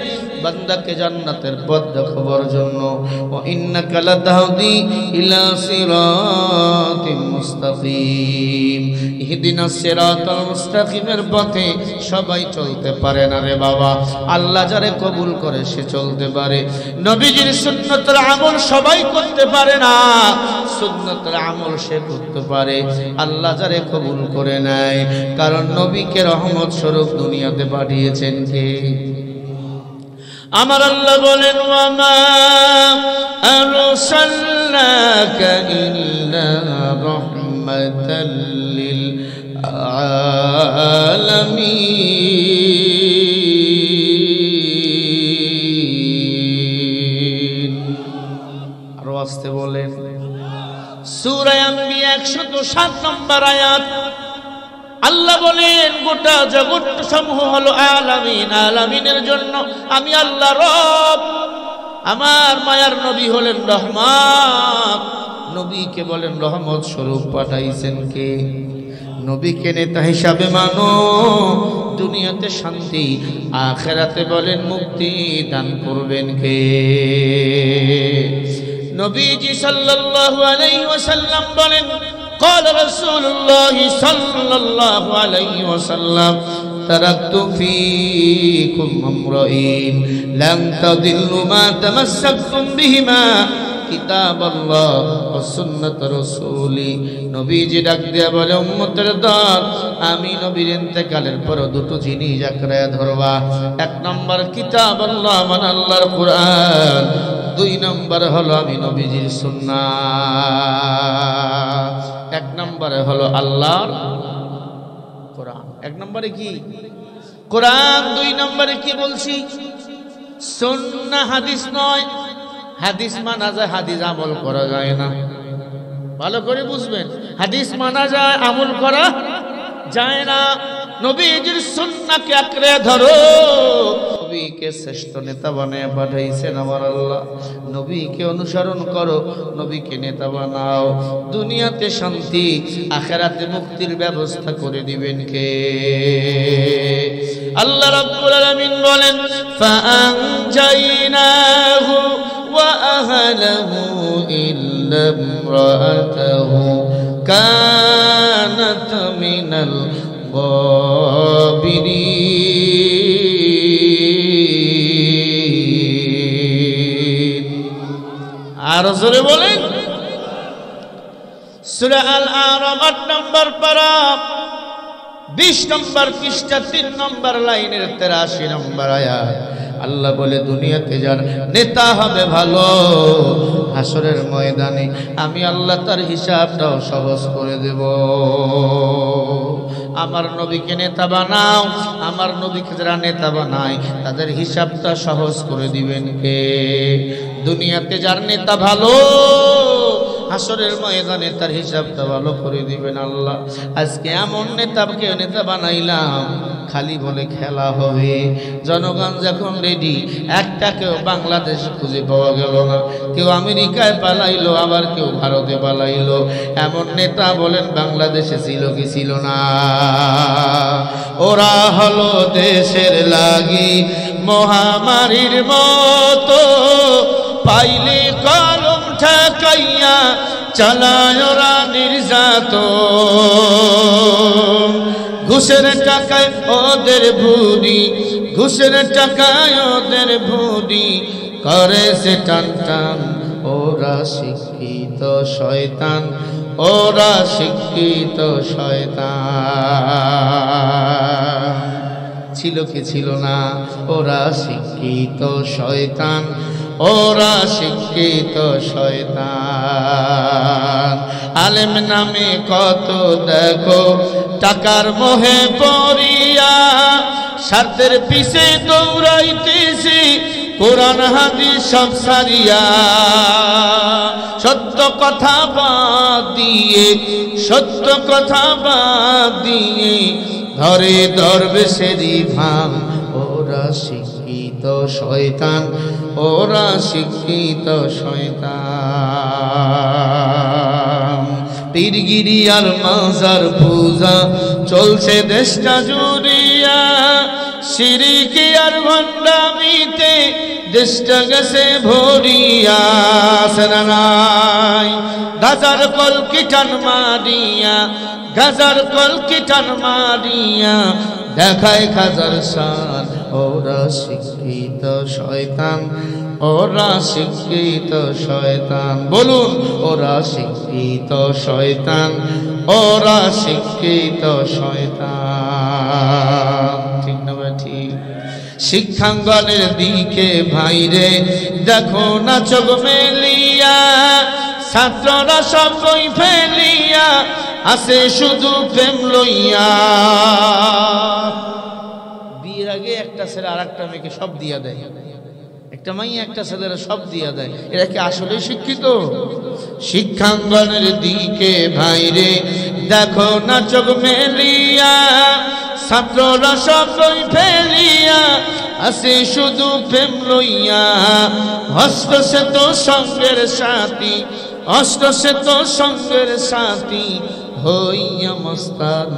A: বান্দাকে জান্নাতের পথ দেখাবার জন্য। ওয়া ইন্নাকা লাতাহদি ইলা সিরাতিম মুস্তাকিম। ইহদিনাস সিরাতাল মুস্তাকিমের পথে সবাই চলতে পারে না রে বাবা, আল্লাহ যারে কবুল করে সে চলতে পারে। নবীজির সুন্নতের আমল সবাই করতে পারে না, সুন্নতের আমল সে করতে পারে, আল্লাহ যারে কবুল করে নেয়। কারণ নবীকে রহমত স্বরূপ দুনিয়াতে পাঠিয়েছেন কে? আমার আল্লাহ বলেন, ওয়া মা আরসালনাকা ইল্লা রাহমাতাল লিল আলামিন। আরো আসতে বলেন। সূরা আম্বিয়া 107 নম্বর আয়াত। আল্লাহ বলেন, গোটা জগৎ সমূহ হলো আলামিন, আলামিনের জন্য আমি আল্লাহ রব। আমার মায়ার নবী হলেন রহমান, নবীকে বলেন রহমত স্বরূপ পাঠাইছেন কে? নবীকে নেতা হিসাবে মানো, দুনিয়াতে শান্তি, আখিরাতে বলেন মুক্তি দান করবেন কে? নবীজি সাল্লাল্লাহু আলাইহি ওয়াসাল্লাম বলেন, قال رسول الله صلى الله عليه وسلم تركت فيكم أمرين لن تضلوا ما تمسكتم بهما কিতাবাল্লাহ ওয়া সুন্নাত রাসূলি। নবীজি ডাক দিয়া বলে, উম্মতের দল, আমি নবীর ইন্তেকালের পর দুটো জিনিস আঁকড়ে ধরবা। এক নম্বর কিতাবাল্লাহ, মানে আল্লাহর কোরআন। দুই নম্বর হলো আমি নবীজির সুন্নাত। এক নম্বরে হলো আল্লাহর কোরআন। এক নম্বরে কি কোরআন, দুই নম্বরে কি বলছি সুন্নাহ, হাদিস নয়। হাদিস মানা যায়, হাদিস আমল করা যায় না। ভালো করে বুঝবেন, হাদিস মানা যায়, আমল করা যায় না। নবীজির সুন্নাহকে আঁকড়ে ধরো। নবীকে শ্রেষ্ঠ নেতা বানিয়ে পাঠাইছেন আমার আল্লাহ। নবীকে অনুসরণ করো, নবীকে নেতা বানাও। দুনিয়াতে শান্তি, আখিরাতে মুক্তির ব্যবস্থা করে দিবেন কে? আল্লাহ রাব্বুল আলামিন বলেন, ফাআনজাইনাহু ওয়া আহলাহু ইল্লা ইমরাতাহু কানাত মিনাল গাবিরিন। আর জোরে বলেন সূরা আল আরাফ ৮ নম্বর পারা ২০ নম্বর পৃষ্ঠা ৩ নম্বর লাইনের ৮৩ নম্বর আয়াত। আল্লাহ বলে, দুনিয়াতে যার নেতা হবে ভালো, হাসরের ময়দানে আমি আল্লাহ তার হিসাবটাও সহজ করে দেব। আমার নবীকে নেতা বানাও, আমার নবীকে যারা নেতা বানায় তাদের হিসাবটা সহজ করে দিবেন কে? দুনিয়াতে যার নেতা ভালো, হাসরের ময়দানে তার হিসাবটা ভালো করে দিবেন আল্লাহ। আজকে এমন নেতাকে নেতা বানাইলাম, খালি বলে খেলা হবে। জনগণ যখন রেডি, একটা কেউ বাংলাদেশে খুঁজে পাওয়া গেল না। কেউ আমেরিকায় পালাইলো, আবার কেউ ভারতে পালাইলো। এমন নেতা বলেন বাংলাদেশে ছিল কি ছিল না? ওরা হলো দেশের লাগি মহামারীর মতো, পাইলে কলম ঠেকাইয়া চালায় ওরা নির্যাতন। ঘুষের টাকায় ওদের ভুড়ি, ঘুষের টাকায় ওদের ভুড়ি করে সে টান টান। ওরা শিক্ষিত শয়তান, ওরা শিক্ষিত শয়তান। ছিল কি ছিল না? ওরা শিক্ষিত শয়তান, ওরা শিক্ষিত শয়তান। আলেম নামে কত দেখো টাকার মোহে পড়িয়া, স্বার্থের পিছে দৌড়াইতেছি কোরআন হাদিস সব সারিয়া। সত্য কথা বাদ দিয়ে, সত্য কথা বাদ দিয়ে ধরে দরবেশেরই ভাম। ওরা শিক্ষিত শয়তান, ওরা শিক্ষিত শয়তান। পীরগিরি আর মাজার পূজা চলছে দেশটা জুড়িয়া, শিরকি আর ভণ্ডামিতে দেশটা গেছে ভরিয়া। সেনানাই গাজার কলকি টান মারিয়া, গাজার কলকি টান মারিয়া দেখায় খাজার শান। ওরা শিক্ষিত শয়তান, ওরা শিক্ষিত শয়তান। বলুন, ওরা শিক্ষিত শয়তান, ওরা শিক্ষিত শয়তান। ঠিক না ঠিক? শিক্ষাঙ্গনের দিকে ভাইরে দেখো না চোখ মেলিয়া, ছাত্ররা সব বই ফেলিয়া আসে শুধু প্রেম লইয়া। বিয়ের আগে একটা ছেলে আর একটা মেয়েকে সব দিয়া দেয়, একটা মাইয়া একটা ছেলেরা সব দিয়া দেয়। এরা কি আসলে শিক্ষিত? শিক্ষাঙ্গনের দিকে ভাইরে দেখো না চোখ মেলিয়া, ছাত্ররা সব বই ফেলিয়া আসে শুধু প্রেম লইয়া। হস্ত সে তো সঙ্গের সাথী, অষ্ট সে তো সঙ্গের সাথী হইয়া মস্তান।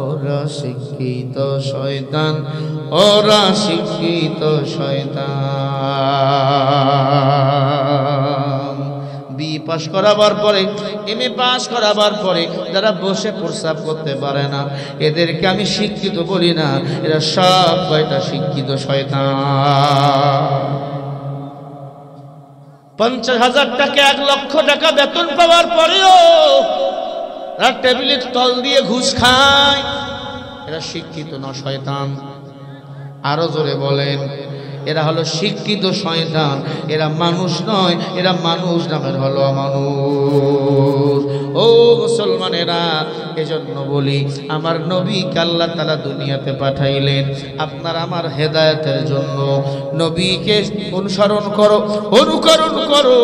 A: ওরা শিক্ষিত শয়তান, ওরা শিক্ষিত শয়তান। বি পাস করাবার পরে, এম এ পাস করাবার পরে যারা বসে প্রস্রাব করতে পারে না, এদেরকে আমি শিক্ষিত বলি না, এরা সব কয়টা শিক্ষিত শয়তান। 50,000 টাকা 1 লক্ষ টাকা বেতন পাওয়ার পরেও এরা টেবিলের তল দিয়ে ঘুষ খায়। এরা শিক্ষিত না শয়তান? আরো জোরে বলেন, এরা হলো শিক্ষিত শয়তান। এরা মানুষ নয়, এরা মানুষ নামের হলো অমানুষ। ও মুসলমানেরা, এজন্য বলি আমার নবীকে আল্লাহ তাআলা দুনিয়াতে পাঠাইলেন আপনার আমার হেদায়েতের জন্য। নবীকে অনুসরণ করো, অনুকরণ করো।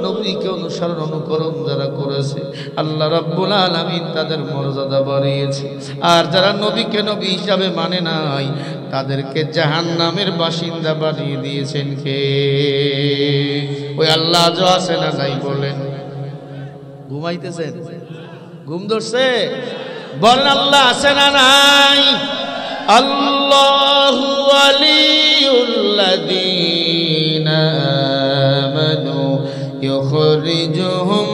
A: নবীকে অনুসরণ অনুকরণ যারা করেছে আল্লাহ রাব্বুল আলামিন তাদের মর্যাদা বাড়িয়েছে। আর যারা নবীকে নবী হিসাবে মানে নাই তাদেরকে জাহান্নামের বাসিন্দা বানিয়ে দিয়েছেন কে? ওই আল্লাহ যে আছে না নাই বলেন? ঘুমাইতেছেন? ঘুম ধরছে? বলেন আল্লাহ আছে না নাই? আল্লাহু ওয়ালিউল্লাযীনা আমানু ইউখরিজুহুম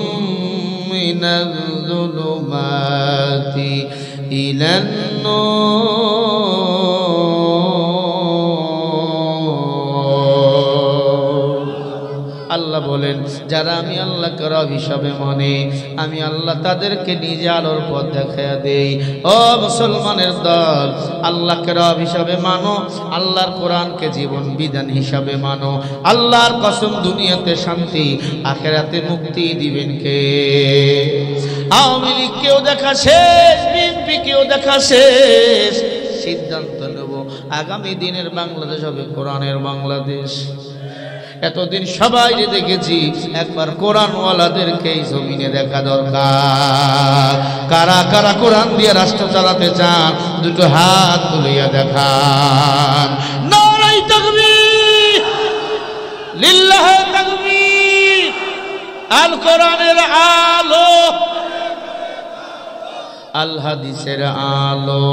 A: মিনাল যুলুমাতি ইলান নূর। আল্লাহ বলেন যারা আমি আল্লাহকে রব হিসাবে মানে আমি আল্লাহ তাদেরকে নিজে আলোর পথ দেখায়া দেই। ও মুসলমানের দল, আল্লাহকে রব হিসাবে মানো, আল্লাহর কোরআনকে জীবন বিধান হিসাবে মানো। আল্লাহর কসম দুনিয়াতে শান্তি, আখিরাতে মুক্তি দিবেন কে? আওয়ামী লীগ কেউ দেখা শেষ, বিএনপি কেউ দেখা শেষ। সিদ্ধান্ত নেব আগামী দিনের বাংলাদেশ হবে কোরআনের বাংলাদেশ। এতদিন সবাই দেখেছি, একবার কোরআনওয়ালাদেরকে এই জমিনে দেখা দরকার। কারা কারা কোরআন দিয়ে রাষ্ট্র চালাতে চান দুটো হাত তুলিয়া দেখান। নারায়ে তাকবীর, লিল্লাহি তাকবীর। আল কোরআনের আলো, আল হাদিসের আলো,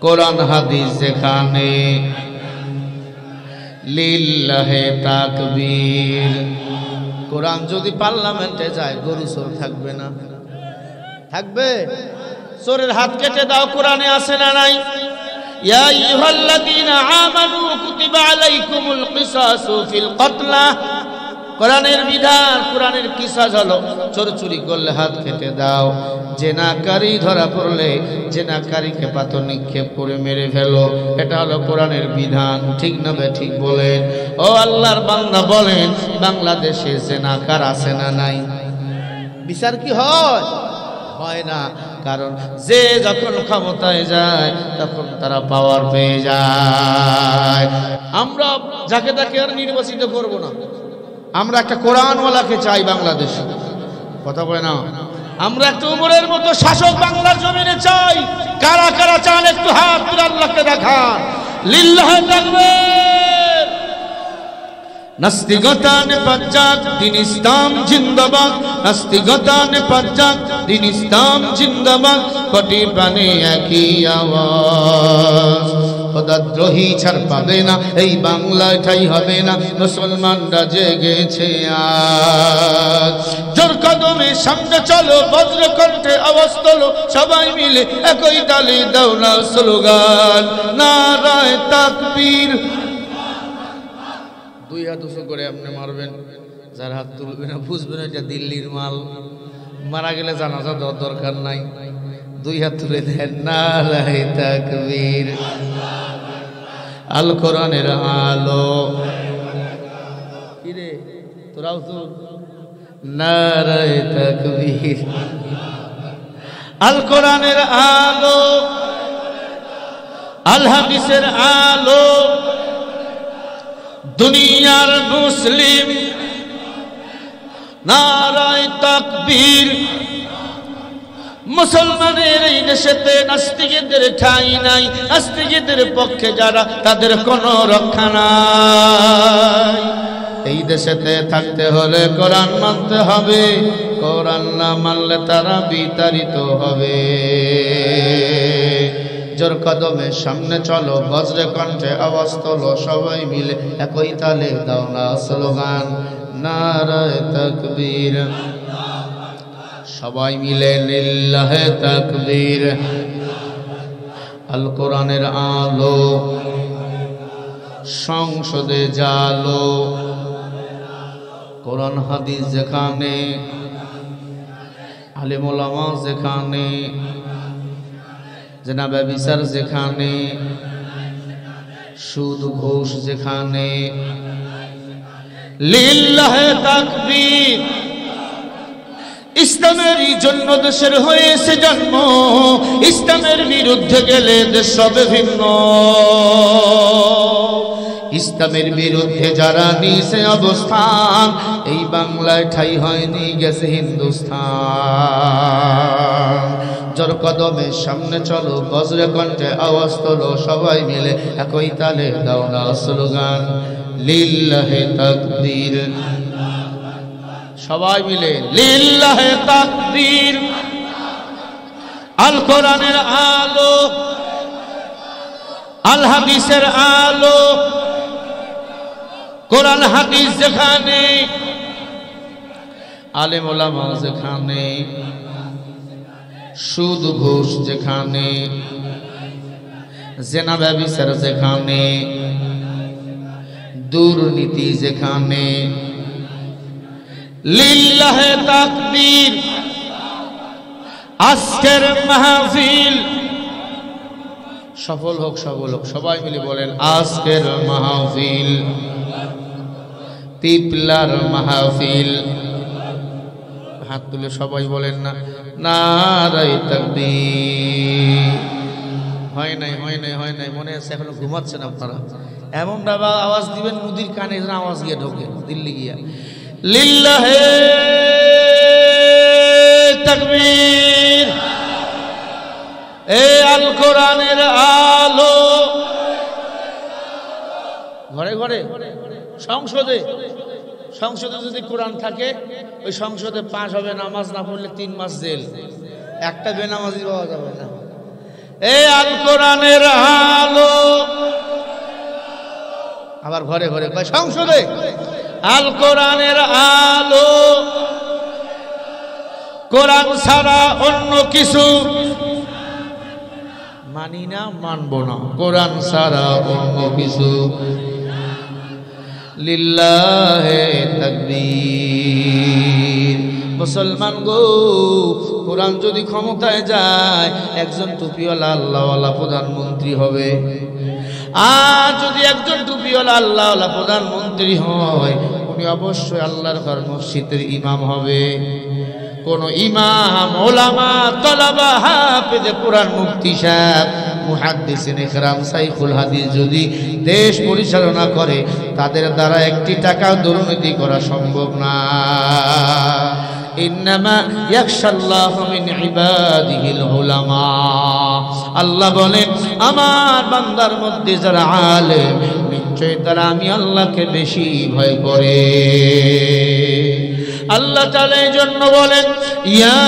A: কোরআন হাদিস যেখানে লিল্লাহে তাকবীর। কোরআন যদি পার্লামেন্টে যায় গরু চোর থাকবে না? থাকবে? চোরের হাত কেটে দাও, কোরআনে আছে না নাই? ইয়া আইয়ুহাল্লাযীনা আমানু কুতিবা আলাইকুমুল কিসাসু ফিল কতলা। কোরআনের বিধান, কোরআনের কিসাস হলো চোর চুরি করলে হাত কেটে দাও, জেনাকারী ধরা পড়লে জেনাকারীকে পাথর নিক্ষেপ করে মেরে ফেলো। এটা হলো কোরআনের বিধান। ঠিক না ঠিক বলেন? ও আল্লাহর বান্দা বলেন বাংলাদেশে জেনাকার আছে না নাই? বিচার কি হয়? হয় না। কারণ যে যখন ক্ষমতায় যায় তখন তারা পাওয়ার পেয়ে যায়। আমরা যাকে তাকে আর নির্বাচিত করব না, আমরা একটা কোরআনওয়ালাকে চাই বাংলাদেশে। কথা বলে না? আমরা একটা উমরের মতো শাসক বাংলার জমিনে চাই। কারা কারা চান একটু হাত তুলে আল্লাহকে দেখান। লিল্লাহি তাকবীর। নাস্তিকতানে পাঞ্জাব দিন ইসলাম জিন্দাবাদ, নাস্তিকতানে পাঞ্জাব দিন ইসলাম জিন্দাবাদ। কোটি প্রাণে একই আওয়াজ, খোদাদ্রোহী ছাড় পাবে না এই বাংলায়, ঠাই হবে না মুসলমানরা জেগেছে আজ। জোর কদমে সামনে চলো, বজ্র কণ্ঠে আওয়াজ তোলো, সবাই মিলে একই তালে দাও না স্লোগান নারায়ে তাকবীর। দুই হাত উঁচু করে আপনি মারবেন, যার হাত তুলবে না বুঝবেন এটা দিল্লির মাল। মারা গেলে জানাজা দেওয়ার দরকার নাই, দুই হাত তুলে দেন নারায়ে তাকবীর। আল কোরআনের আলো, কিরে তোরাও তো নারায়ে তাকবীর। আল কোরআনের আলো, আল হাদিসের আলো, দুনিয়ার মুসলিম নারায়ে তাকবীর। মুসলমানের এই দেশেতে নাস্তিকদের ঠাঁই নাই, নাস্তিকদের পক্ষে যারা তাদের কোনো রক্ষা নাই। এই দেশেতে থাকতে হলে কোরআন মানতে হবে, কোরআন না মানলে তারা বিতাড়িত হবে। জোর কদমে সামনে চলো, বজ্রে কণ্ঠে আওয়াজ তোলো, সবাই মিলে একই তালে দাও না স্লোগান নারায়ে তাকবীর। সবাই মিলে লিল্লাহে তাকবীর। আল কোরআনের আলো, সংসদে জালো, কোরআন হাদিস যেখানে, আলেম ওলামা যেখানে, জেনাবে বিচার যেখানে, সুদ ঘুষ যেখানে, লিল্লাহে তাকবীর। ইসলামেরই জন্য দেশের হয়েছে জন্ম, ইসলামের বিরুদ্ধে গেলে দেশ হবে ভিন্ন। ইসলামের বিরুদ্ধে যারা নিছে অবস্থান, এই বাংলায় ঠাই হয়নি, গেছে হিন্দুস্তান। জোর কদমের সামনে চলো, বজ্রে কণ্ঠে আওয়াজ তোলো, সবাই মিলে একই তালে দাও না স্লোগান, লিল্লাহে তাকবীর। সবাই মিলে লিল্লাহে তাকবীর। আল কোরআনের আলো, আল হাদিসের আলো, কোরআন হাদিস যেখানে, আলেম ওলামা যেখানে, সুদ ঘুষ যেখানে, জেনা ব্যভিচার যেখানে, দুর্নীতি যেখানে, লিল্লাহে তাকবীর। আজকের মাহফিল সফল হোক, সফল হোক, সবাই মিলে বলেন আজকের মাহফিল পিপলার মাহফিল। হাত তুলে সবাই বলেন না নারায়ে তাকবীর। হয় নাই, হয় নাই, হয় নাই, মনে আছে এখনো ঘুমাচ্ছেন আপনারা। এমন বাবা আওয়াজ দিবেন মুদির কানে যেন আওয়াজ গিয়ে ঢোকে দিল্লি গিয়া। লিল্লাহে তাকবীর। এ আল কোরআনের আলো ঘরে ঘরে, সংসদে, সংসদে যদি কোরআন থাকে ওই সংসদে পাশ হবে, নামাজ না পড়লে 3 মাস জেল, একটা বেনামাজি পাওয়া যাবে না। এ আল কোরআনের আলো। আবার ঘরে ঘরে কয় সংসদে আল কোরআনের আলো। কোরআন ছাড়া অন্য কিছু মানি না, মানব না, কোরআন ছাড়া অন্য কিছু। লিল্লাহে তাকবীর। মুসলমান গো, কোরআন যদি ক্ষমতায় যায় একজন টুপিওয়ালা আল্লাহওয়ালা প্রধানমন্ত্রী হবে। আর যদি একজন টুপিওয়ালা আল্লাহওয়ালা প্রধানমন্ত্রী হয়, উনি অবশ্যই আল্লাহর ঘর মসজিদের ইমাম হবে। কোন ইমাম, ওলামা, তলাবা, হাফেজে কোরআন, মুফতি সাহেব, মুহাদ্দিসিন ইকরাম, শাইখুল হাদিস যদি দেশ পরিচালনা করে, তাদের দ্বারা একটি টাকা দুর্নীতি করা সম্ভব না। ইন্নামা ইয়াখশাল্লাহু মিন ইবাদিহিল উলামা। আল্লাহ বলেন আমার বান্দার মধ্যে যারা আলেম, নিশ্চয় তারা আমি আল্লাহকে বেশি ভয় করে। আল্লাহ তাআলা এই জন্য বলেন ইয়া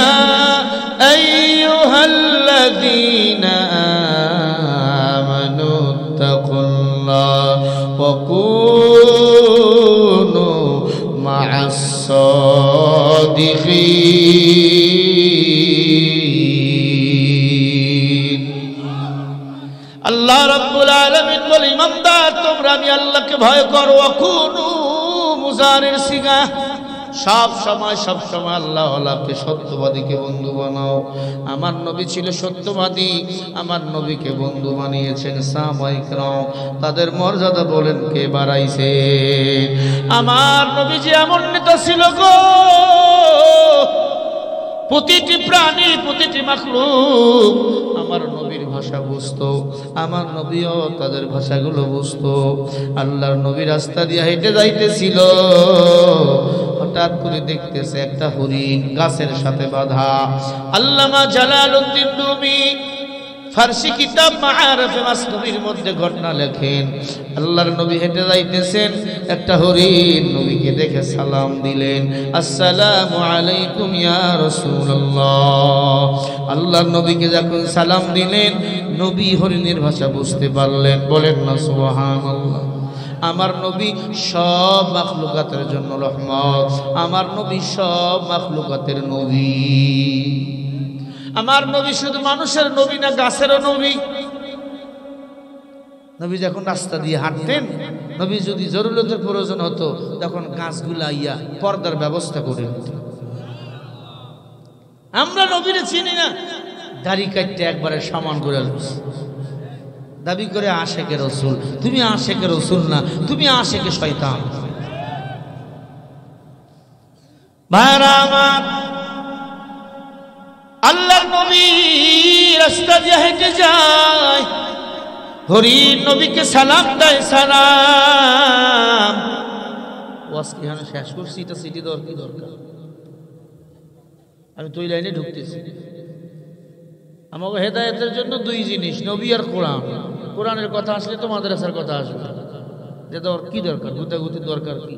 A: আইয়ুহাল্লাযীনা আমানু তাকুল্লাহ ওয়া কুনু মা'আস সাদিকিন। আল্লাহ রাব্বুল আলামিন বলে ইমানদার তোমরা আমি আল্লাহকে ভয় করো। ওয়া কুনু মুজারির সিগা, সব সময় আল্লাহ আল্লাহকে সত্যবাদীকে বন্ধু বানাও। আমার নবী ছিল সত্যবাদী, আমার নবীকে বন্ধু বানিয়েছেন সাহাবায়ে কেরাম। তাদের মর্যাদা বলেন কে বাড়াইছে? আমার নবী যে এমন নেতা ছিল গো, প্রতিটি প্রাণী, প্রতিটি মাখলুক আমার নবীর ভাষা বুঝতো, আমার নবীও তাদের ভাষাগুলো বুঝতো। আল্লাহর নবী রাস্তা দিয়ে হেঁটে যাইতেছিল, হঠাৎ করে দেখতেছে একটা হরিণ গাছের সাথে বাঁধা। আল্লামা জালালউদ্দিন রুমি ফারসি কিতাব মাআরিফে মাসনুবীর মধ্যে ঘটনা লেখেন, আল্লাহর নবী হেঁটে যাইতেছেন, একটা হরিণ নবীকে দেখে সালাম দিলেন, আসসালামু আলাইকুম ইয়া রাসূলুল্লাহ। আল্লাহর নবীকে যখন সালাম দিলেন, নবী হরিণের ভাষা বুঝতে পারলেন, বলেন না সুবহানাল্লাহ। আমার নবী সব মাখলুকাতের জন্য রহমত, আমার নবী সব মাখলুকাতের নবী। আমার নবী শুধু মানুষের নবী না, গাছেরও নবী। নবী যখন রাস্তা দিয়ে হাঁটতেন নবী যদি জরুরতের প্রয়োজন হতো তখন গাছগুলা ইয়া পর্দার ব্যবস্থা করে দিত। আমরা নবীরে চিনি না, দাড়ি কাটতে একবারে সমান করে দাবি করে আশেকে রসুল। তুমি আশেকে রসুল না, তুমি আশেকে শয়তান। ভাইরা আমার, আল্লাহর নবী রাস্তা দিয়ে হেঁটে যায়, হরিণ নবীকে সালাম দেয়। সালাম ওয়াজ কি হানে শেষ করছি, এটা সিটি দেওয়ার কি দরকার? আমি তো ওই লাইনে ঢুকতেছি। আমাকে হেদায়েতের জন্য দুই জিনিস, নবী আর কোরআন। কোরআনের কথা আসলে তো মাদ্রাসার কথা আসবে, যে দেওয়ার কি দরকার? গুতাগুতির দরকার কি?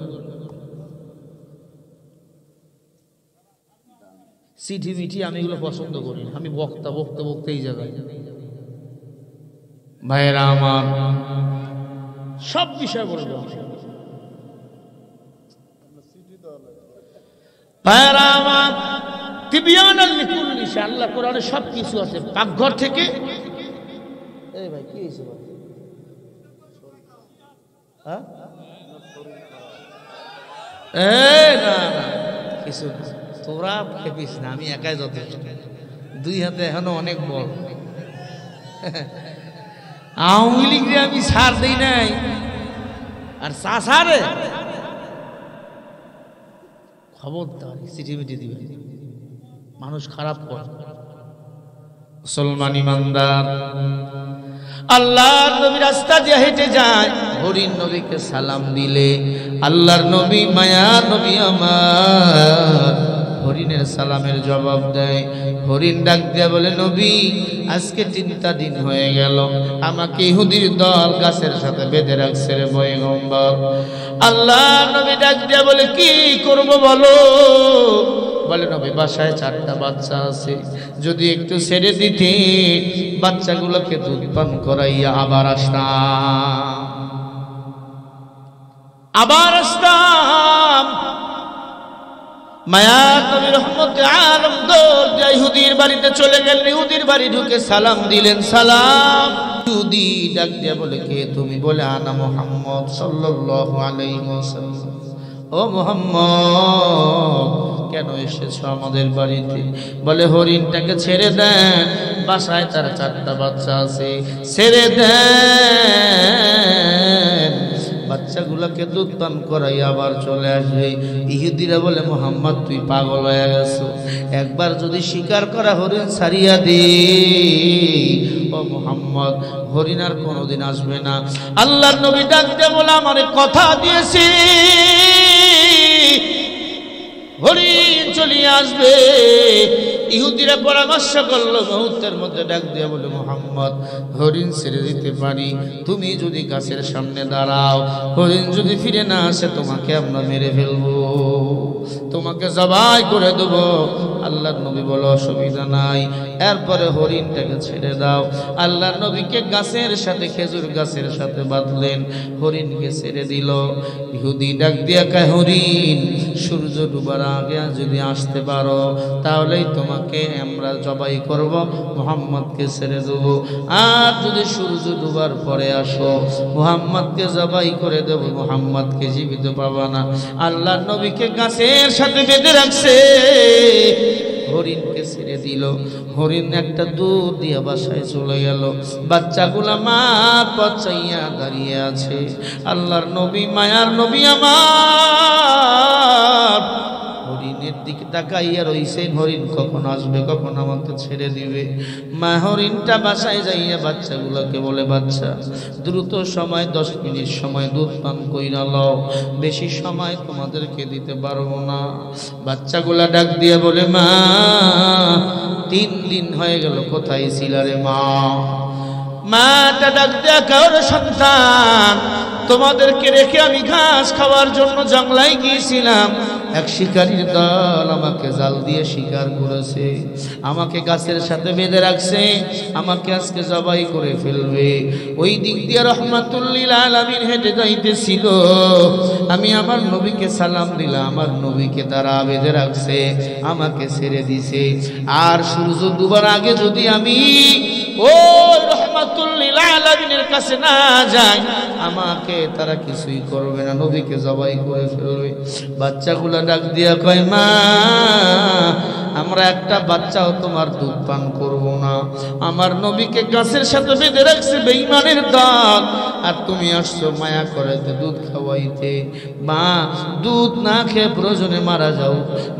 A: সিটি মিটি আমি এগুলো পছন্দ করি। আমি বক্তা বক্তা বক্তা এই জায়গায়। ভাইয়েরা আমার, সব বিষয় বলবো। ভাইয়েরা আমার, তিবিয়ানাল লিকুল্লি শাই, আল্লাহ কোরআনে সব কিছু আছে। পাকঘর থেকে এই ভাই কি হয়েছে ভাই? হ্যাঁ না না কিছু না, তোরা খেপিস না, আমি একাই যথেষ্ট। দুই হাতে এখনো অনেক বল। আওয়ামী লীগরে আমি ছাড় দিই নাই, আর চাষারে খবরদার চিঠি মিটি দিবে। মানুষ খারাপ করে। মুসলমান ইমানদার, আল্লাহর নবী রাস্তা দিয়ে হেঁটে যায়, হরিণ নবীকে সালাম দিলে আল্লাহর নবী মায়ার নবী আমার হরিণের সালামের জবাব দেয়। হরিণ ডাক দিয়া বলে, নবী আজকে 3টা দিন হয়ে গেল আমাকে ইহুদির দল গাছের সাথে বেঁধে রাখছে রে পয়গম্বর। আল্লাহর নবী ডাক দিয়া বলে, কি করব বলো? বলে, নবী বাসায় 4টা বাচ্চা আছে, যদি একটু ছেড়ে দিতে বাচ্চাগুলোকে দুধ পান করাইয়া আবার আসতাম। মায়ার নবী রহমতে আলম দৌড় ইহুদির বাড়িতে চলে গেলেন। ইহুদির বাড়ি ঢুকে সালাম দিলেন। সালাম ইহুদি ডাক দিয়া বলে, কে তুমি? বলে, আনা মুহাম্মদ সাল্লাল্লাহু আলাইহি ওয়াসাল্লাম। ও মুহাম্মদ, কেন এসেছো আমাদের বাড়িতে? বলে, হরিণটাকে ছেড়ে দেন, বাসায় তার 4টা বাচ্চা আছে, ছেড়ে দেন, বাচ্চাগুলোকে দুধ পান করাই আবার চলে আসবে। ইহুদিরা বলে, মুহাম্মদ তুই পাগল হয়ে গেছো, একবার যদি স্বীকার করা হরিণ ছাড়িয়া দে, ও মুহাম্মদ হরিণ আর কোনোদিন আসবে না। আল্লাহর নবী ডাকতে বলে, আমারে কথা দিয়েছি হরিণ চলে আসবে। ইহুদিরা পরামর্শ করলো, মুহূর্তের মধ্যে ডাক দিয়ে বলে, মুহাম্মদ হরিণ ছেড়ে দিতে পারি, তুমি যদি গাছের সামনে দাঁড়াও, হরিণ যদি ফিরে না আসে তোমাকে আমরা মেরে ফেলবো, তোমাকে জবাই করে দেবো। আল্লাহর নবী বলে, অসুবিধা নাই। এরপরে হরিণটাকে ছেড়ে দাও। আল্লাহর নবীকে গাছের সাথে, খেজুর গাছের সাথে বাঁধলেন, হরিণকে ছেড়ে দিল। ইহুদি ডাক দিয়া কয়, হরিণ সূর্য ডুবার আগে যদি আসতে পারো তাহলেই তোমাকে আমরা জবাই করব, মুহাম্মদকে ছেড়ে দেব। আর যদি সূর্য ডুবার পরে আসো মুহাম্মদকে জবাই করে দেব, মুহাম্মদকে জীবিত পাবা না। আল্লাহর নবীকে গাছের সাথে বেঁধে রাখছে, হরিণকে ছেড়ে দিল। হরিণ একটা দূর দিয়ে বাসায় চলে গেল। বাচ্চাগুলা মা পচাইয়া দাঁড়িয়ে আছে। আল্লাহর নবী মায়ার নবী আমার হরিণের দিকে তাকাইয়া রইছেন, হরিণ কখন আসবে, কখন আমাকে ছেড়ে দিবে। মা হরিণটা বাসায় যাইয়া বাচ্চাগুলোকে বলে, বাচ্চা দ্রুত সময় 10 মিনিট সময় দুধ পান কইরা লও, বেশি সময় তোমাদেরকে দিতে পারবো না। বাচ্চাগুলা ডাক দিয়ে বলে, মা 3 দিন হয়ে গেল, কোথায় ছিলা রে মা? মাটা ডাক দেয়া, কার সন্তান, তোমাদেরকে রেখে আমি ঘাস খাওয়ার জন্য জঙ্গলায় গিয়েছিলাম, এক শিকারীর দল আমাকে জাল দিয়ে শিকার করেছে, আমাকে গাছের সাথে বেঁধে রাখছে, আমাকে আজকে জবাই করে ফেলবে। ওই দিক দিয়ে রহমাতুল্লিল আলামিন হেঁটে যাইতেছিল, আমি আমার নবীকে সালাম দিলাম, আমার নবীকে তারা বেঁধে রাখছে, আমাকে ছেড়ে দিছে। আর সূর্য ডুবার আগে যদি আমি ওই রহমাতুল লিল আলামিনের কাছে না যায় আমাকে তারা কিছুই করবে না, নবীকে জবাই করে ফেলবে। বাচ্চাগুলা ডাক দিয়া কয়, মা আমরা একটা বাচ্চাও তোমার দুধ পান করব না, আমার নবীকে গাছের সাথে বেঁধে রাখছে বেঈমানের দল, আর তুমি আসছো মায়া করাইতে দুধ খাওয়াইতে। মা দুধ না খেয়ে প্রয়োজনে মারা যাও,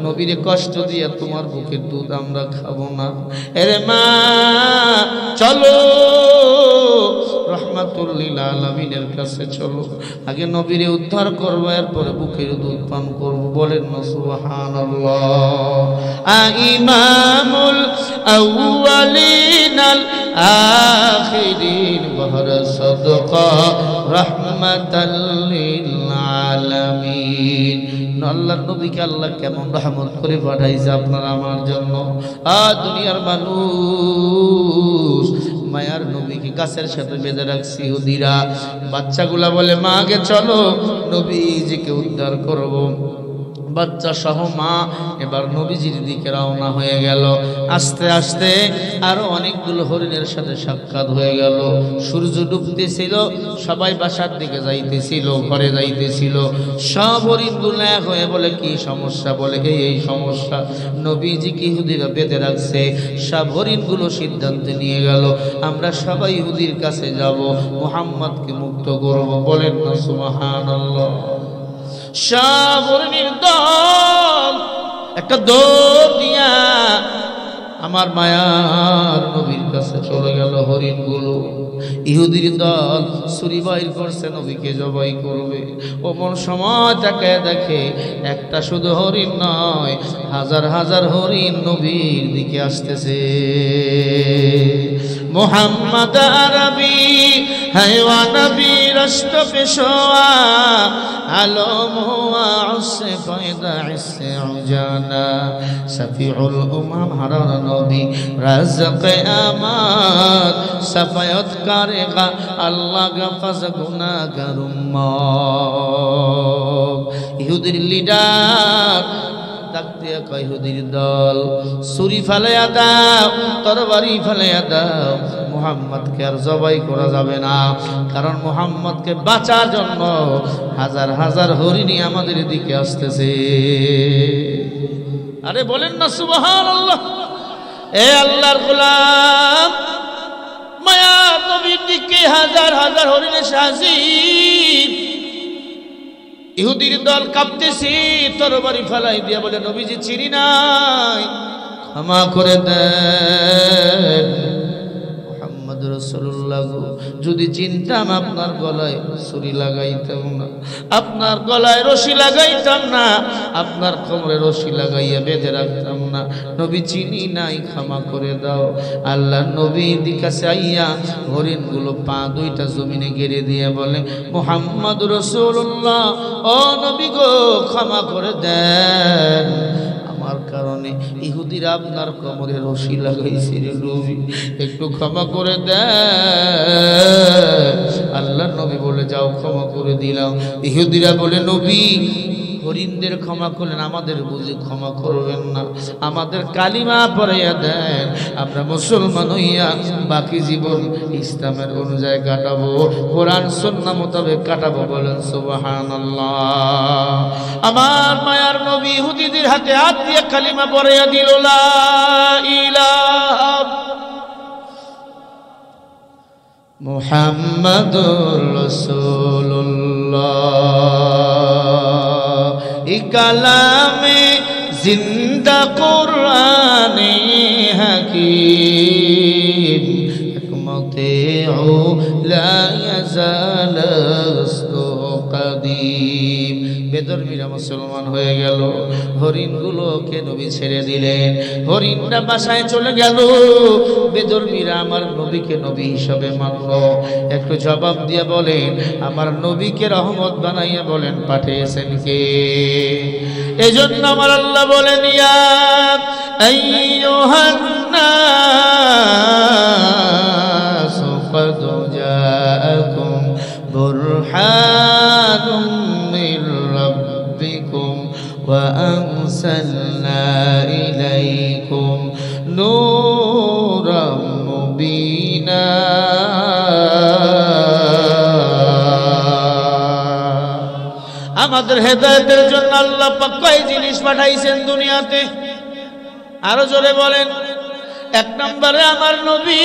A: নবীরে কষ্ট দিয়ে তোমার বুকের দুধ আমরা খাবো না। এরে মা চলো রহমাতুল লিল আলামিনের কাছে চলো, আগে নবীরে উদ্ধার করবো, এরপরে বুকের দুধ পান করবো। বলেন না সুবহানাল্লাহ। ইমামুল আউয়ালিন আল আখিরিন বহর সাদকা রাহমাতাল লিল আলামিন। আল্লাহর নবীকে আল্লাহ কেমন রহমত করে পাঠাইছে আপনার আমার জন্য। দুনিয়ার মানুষ মায়ার নবীকে গাছের সাথে বেঁধে রাখছি ইহুদিরা। বাচ্চাগুলা বলে, মা আগে চলো নবীজিকে উদ্ধার করব। বাচ্চা সহ মা এবার নবীজির দিকে রওনা হয়ে গেল। আস্তে আস্তে আরো অনেকগুলো হরিণের সাথে সাক্ষাৎ হয়ে গেল। সূর্য ডুবতেছিল, সবাই বাসার দিকে যাইতেছিল, ঘরে যাইতেছিল। সব হরিণগুলো এক হয়ে বলে, কি সমস্যা? বলে এই সমস্যা, নবীজিকে ইহুদিরা বেঁধে রাখছে। সব হরিণগুলো সিদ্ধান্ত নিয়ে গেল, আমরা সবাই ইহুদির কাছে যাব, মুহাম্মদকে মুক্ত করব। বলেন না সুবহানাল্লাহ। সব হরিণের দল একটা দৌড় দিয়া আমার মায়ার নবীর কাছে চলে গেল। হরিণগুলো ইহুদির দল ছুরি বাইর করছে, নবীকে জবাই করবে। ওমন সময় তাকে দেখে একটা শুধু হরিণ নয়, হাজার হাজার হরিণ নবীর দিকে আসতেছে। মোহাম্মদ আরবি হায়ওয়া নবী রাষ্ট্র পেশোয়া আলম হুয়া উসে পয়দা ইসে উজানা শফিউল উমাম হারার নবী রাজক আমাত সাফায়াত করেগা আল্লাহ গাফাজ গুনাহগার উম্মত। ইহুদির লিডার ডাক দিয়া কয়, ইহুদির দল ছুরি ফেলাইয়া দাও, তরবারি ফেলাইয়া দাও, মুহাম্মদকে আর জবাই করা যাবে না, কারণ মুহাম্মদকে বাঁচার জন্য হাজার হাজার হরিণী আমাদের দিকে আসতেছে। আরে বলেন না সুবহানাল্লাহ। এ আল্লাহর গোলাম, মায়া নবীর দিকে হাজার হাজার হরিণ এসে হাজির। ইহুদির দল কাঁপতেছে, তরবারি ফেলাই দিয়া বলে, নবীজি চিনি নাই, ক্ষমা করে দেন। মুহাম্মদ রাসূলুল্লাহ যদি চিনতাম আপনার গলায় ছুরি লাগাইতাম না, আপনার গলায় রশি লাগাইতাম না, আপনার কোমরে রশি লাগাইয়া বেঁধে রাখতাম না। নবী চিনি নাই, ক্ষমা করে দাও। আল্লাহ নবীর কাছে আইয়া হরিণগুলো পা দুইটা জমিনে গেড়ে দিয়ে বলে, মুহাম্মদ রাসূলুল্লাহ, ও নবী গো, ক্ষমা করে দেন, আমার কারণে ইহুদিরা আপনার কোমরে রশি লাগাইছে রে নবী, একটু ক্ষমা করে দেন। আল্লাহর নবী বলে, যাও ক্ষমা করে দিলাম। ইহুদিরা বলে, নবী হরিণদের ক্ষমা করলেন, আমাদের বুঝি ক্ষমা করবেন না? আমাদের কালিমা পড়াইয়া দেন, আমরা মুসলমান হইয়া বাকি জীবন ইসলামের অনুযায়ী কাটাবো, কোরআন সুন্নাহ মোতাবেক কাটাবো। বলেন সুবহানাল্লাহ। আমার মায়ার নবী ইহুদিদের হাতে হাত দিয়ে কালিমা পড়াইয়া দিল, লা ইলাহা মুহাম্মাদুর রাসূলুল্লাহ। কালামে জিন্দা কুরআনে হাকিম হিকমতে লা ইয়াজালাস্তু কাদিম। বেদরমিরা মুসলমান হয়ে গেল, হরিণগুলোকে নবী ছেড়ে দিলেন, হরিণরা বাসায় চলে গেল। বেদরমিরা আমার নবীকে নবী হিসাবে মানল। একটু জবাব দিয়ে বলেন, আমার নবীকে রহমত বানাইয়া বলেন পাঠিয়েছেন কে? এজন্য আমার আল্লাহ বলেন, ইয়া আইয়ুহান নাস ক্বাদ জাআকুম বুরহানুম মির রাব্বিকুম ওয়া আনসালনা ইলাইকুম নূরাম মুবিনা। আমাদের হেদায়েতের জন্য আল্লাহ পাক কয় জিনিস পাঠাইছেন দুনিয়াতে, আরো জোরে বলেন। এক নম্বরে আমার নবী,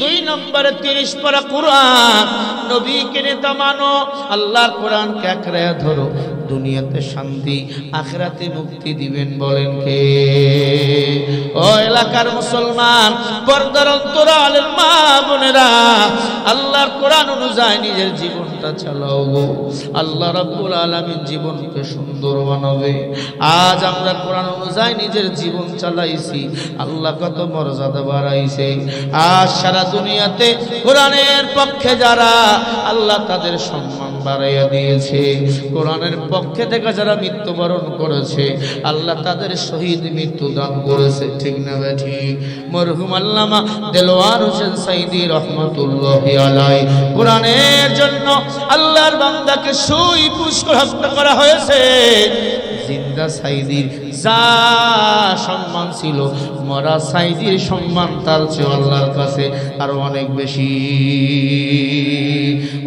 A: দুই নম্বরে 30 পারা কোরআন। নবীকে নেতা মানো, আল্লাহর কোরআনকে আঁকড়ে ধরো, দুনিয়াতে শান্তি, আখিরাতে মুক্তি দিবেন। বলেন কে? ও এলাকার মুসলমান, পর্দার অন্তরালের মা বোনেরা, আল্লাহর কোরআন অনুযায়ী নিজের জীবনটা চালাও গো, আল্লাহ রাব্বুল আলামিন জীবনকে সুন্দর বানাবে। আজ আমরা কোরআন অনুযায়ী নিজের জীবন চালাইছি, আল্লাহ কত মর্যাদা বাড়াইছে। আজ সারা দুনিয়াতে কোরআনের পক্ষে যারা, আল্লাহ তাদের সম্মান বাড়াইয়া দিয়েছে। কোরআনের পক্ষে থেকে যারা মৃত্যুবরণ করেছে, আল্লাহ তাদের শহীদ মৃত্যু দান করেছে। ঠিক না ঠিক? মরহুম আল্লামা দেলোয়ার হোসেন সাইদি রহমাতুল্লাহি আলাইহি কোরআনের জন্য আল্লাহর বান্দাকে সুই পুষ্কর হত্যা করা হয়েছে। জিন্দা সাইদির যা সম্মান ছিল, মরা সাইদির সম্মান তার চেয়ে আল্লাহর কাছে আরো অনেক বেশি।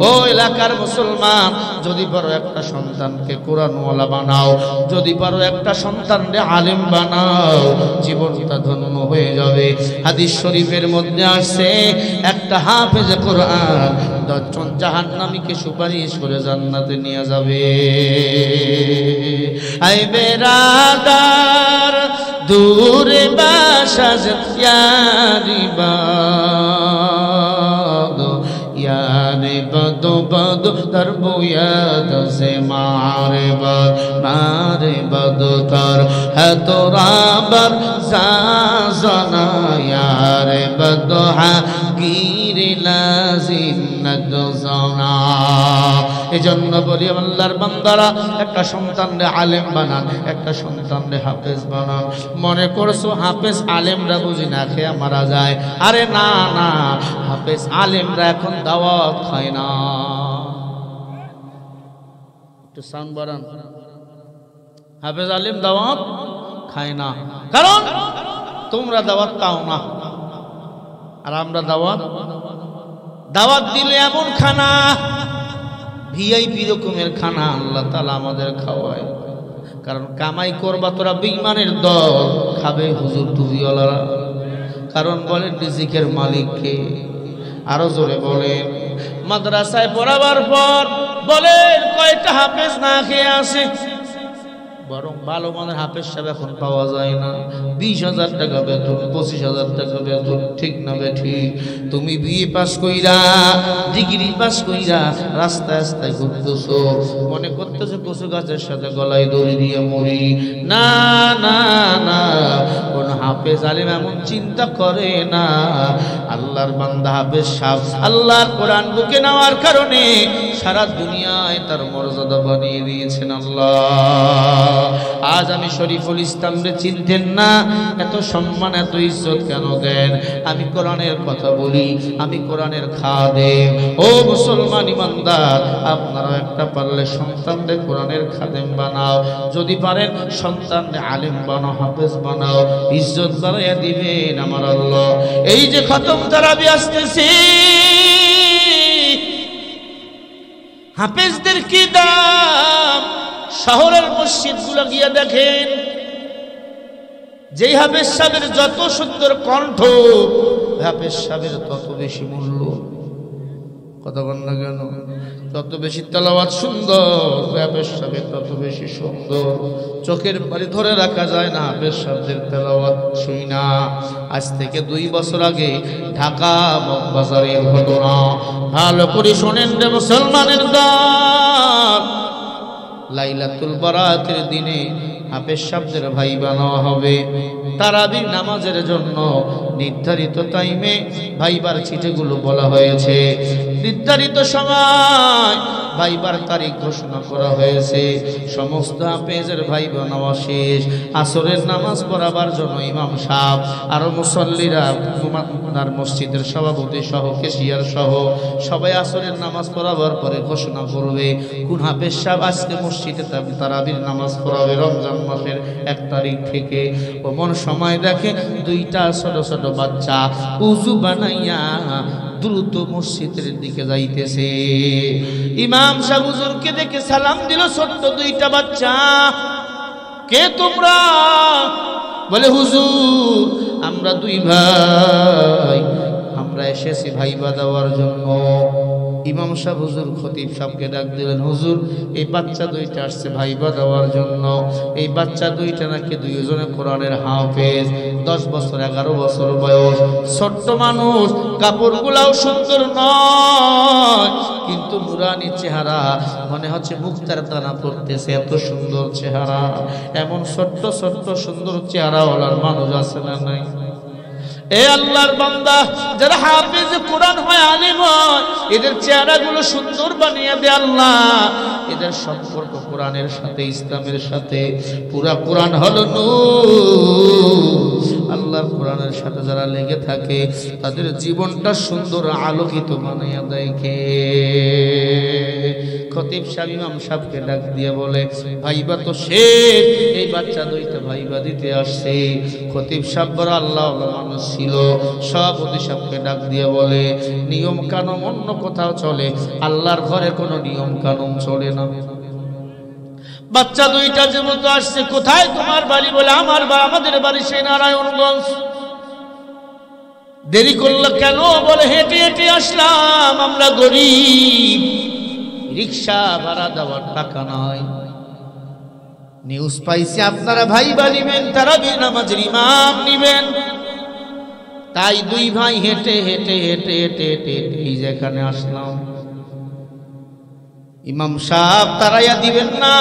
A: ও এলাকার মুসলমান, যদি পারো একটা সন্তানকে কোরআনওয়ালা বানাও, যদি পারো একটা সন্তানকে আলেম বানাও, জীবনটা ধন্য হয়ে যাবে। হাদিস শরীফের মধ্যে আসছে, একটা হাফেজে কোরআন 10 জন জাহান্নামীকে সুপারিশ করে জান্নাতে নিয়ে যাবে। আই বেরাদার দূরে বাসাজ ইয়ারি বাদ, ইয়ারে বদ বদ দরবো ইয়াদ সে মারে বদ, মারে বদ তর है তোরা বর জানা, ইয়ারে বদ হা গিরে লাজিন্নত জানা। এজন্য বলি আল্লাহর বান্দারা, একটা সন্তানরে আলেম বানান, একটা সন্তানরে হাফেজ বানান। মনে করছো হাফেজ আলেমরা বুঝি না খেয়ে মারা যায়? আরে না না, হাফেজ আলেমরা এখন দাওয়াত খায় না। একটু সাউন্ড বাড়ান। হাফেজ আলেম দাওয়াত খায় না, কারণ তোমরা দাওয়াত পাও না, আর আমরা দাওয়াত দিলে এমন খানা, ভিআইপি রকমের খানা আল্লাহ তাআলা আমাদের খাওয়ায়। কারণ কামাই করবা তোরা বেঈমানের দল, খাবে হুজুর টুপিওয়ালারা। কারণ বলেন রিজিকের মালিককে। আরো জোরে বলেন। মাদ্রাসায় পড়াবার পর বলেন কয়টা হাফেজ না খেয়ে আসে? বরং ভালো মানের হাফেজ সাহেব এখন পাওয়া যায় না। 20,000 টাকা বেতন, 25,000 টাকা বেতন। ঠিক না বেঠিক? তুমি বিএ পাস কইরা, ডিগ্রি পাস কইরা রাস্তায় রাস্তায় ঘুরতেছো, মনে করতেছো কচু গাছের সাথে গলায় দড়ি দিয়ে মরি। না না না, কোন হাফেজ আলেম এমন চিন্তা করে না। আল্লাহর বান্দা হাফেজ সাহেব আল্লাহর কোরআন বুকে নেওয়ার কারণে সারা দুনিয়ায় তার মর্যাদা বানিয়ে দিয়েছেন আল্লাহ। আজ আমি শরীফুল ইসলামরে চিনতেন না, এত সম্মান এত ইজ্জত কেন দেন? আমি কোরআনের কথা বলি, আমি কোরআনের খাদেম। ও মুসলমান ইমানদার, আপনারা একটা পারলে সন্তানদের কোরআনের খাদেম বানাও, যদি পারেন সন্তানদের আলেম বানাও, হাফেজ বানাও, ইজ্জত বাড়াইয়া দিবেন আমার আল্লাহ। এই যে খতম তারাবি আসতেছে, হাফেজদের কি দাম! শহরের মসজিদগুলো গিয়ে দেখেন, যেই হাফেজ সাহেবের যত সুন্দর কণ্ঠ, হাফেজ সাহেবের তত বেশি মূল্য। কথা বল না কেন? যত বেশি তেলাওয়াত সুন্দর, হাফেজ সাহেবের তত বেশি সুন্দর। চোখের পানি ধরে রাখা যায় না হাফেজ সাহেবদের তেলাওয়াত শুই না। আজ থেকে 2 বছর আগে ঢাকা বাজারের ঘটনা, ভালো করে শোনেন রে মুসলমানের দল। লাইলাতুল বারাতের দিনে হাফেজ সাহেবদের ভাই বানানো হবে। তারাবির নামাজের জন্য নির্ধারিত টাইমে ভাইবার চিঠিগুলো বলা হয়েছে, নির্ধারিত সময় ভাইবার তারিখ ঘোষণা করা হয়েছে। সমস্ত হাফেজের ভাই বানাওয়া শেষ। আসরের নামাজ পড়াবার জন্য ইমাম সাহেব আরো মুসল্লিরা, আপনার মসজিদের সভাপতি সহ কেশিয়ার সহ সবাই আসরের নামাজ পড়াবার পরে ঘোষণা করবে কোন হাফেজ সাহেব আজকে মসজিদে তারাবির নামাজ পড়াবে রমজান মাসের 1 তারিখ থেকে। ওমন সময় দেখে 2টা ছোট ছোট বাচ্চা উযু বানাইয়া দ্রুত মসজিদের দিকে যাইতেছে। ইমাম সাহেব হুজুরকে দেখে সালাম দিল, ছোট্ট দুইটা বাচ্চা। কে তোমরা? বলে হুজুর আমরা দুই ভাই, আমরা এসেছি ভাইবা দেওয়ার জন্য। ইমাম সাহেব হুজুর খতিব সাহেবকে ডাক দিলেন, হুজুর এই বাচ্চা দুইটা আসছে ভাইবা দেওয়ার জন্য। এই বাচ্চা দুইটা নাকি দুইজনে কোরআনের হাফেজ, 10 বছর 11 বছর বয়স, ছোট্ট মানুষ, কাপড়গুলাও সুন্দর নয়, কিন্তু নুরানি চেহারা, মনে হচ্ছে মুক্তার দানা পড়তেছে, এত সুন্দর চেহারা। এমন ছোট্ট ছোট্ট সুন্দর চেহারাওয়ালার মানুষ আছে না নাই? এ আল্লাহর বান্দা, যারা হাফেজ কোরআন হয়, আলিম হয়, এদের চেহারাগুলো সুন্দর বানিয়ে দে আল্লাহ। এদের সম্পর্ক কোরআনের সাথে, ইসলামের সাথে। পুরা কোরআন হলো নূর। আল্লাহর কোরআনের সাথে যারা লেগে থাকে তাদের জীবনটা সুন্দর আলোকিত বানিয়ে দেয় কে? খতিব সাহেব ইমাম সাহেবকে ডাক দিয়ে বলে, ভাইবা তো শেষ, এই বাচ্চা দুইটা ভাইবা দিতে আসছে। খতিব সাহেব বড় আল্লাহ মানুষ ছিল, সভাপতি সাহেবকে ডাক দিয়ে বলে, নিয়ম কানুন অন্য কোথাও চলে, আল্লাহর ঘরে কোনো নিয়ম কানুন চলে না। বাচ্চা দুইটা যেমন আসছে, কোথায় তোমার বাড়ি? বলে আমাদের বাড়ি সেই নারায়ণগঞ্জ। দেরি করলো কেন? বলে হেঁটে হেঁটে আসলাম, আমরা গরিব, রিক্সা ভাড়া দেওয়ার টাকা নাই। নিউজ পাইছি আপনারা ভাইবা নিবেন, তারাবির নামাজের ইমাম নিবেন, তাই দুই ভাই হেঁটে হেঁটে হেঁটে হেঁটে হেঁটে এই যেখানে আসলাম। ইমাম সাহেব তারাইয়া দিবেন না,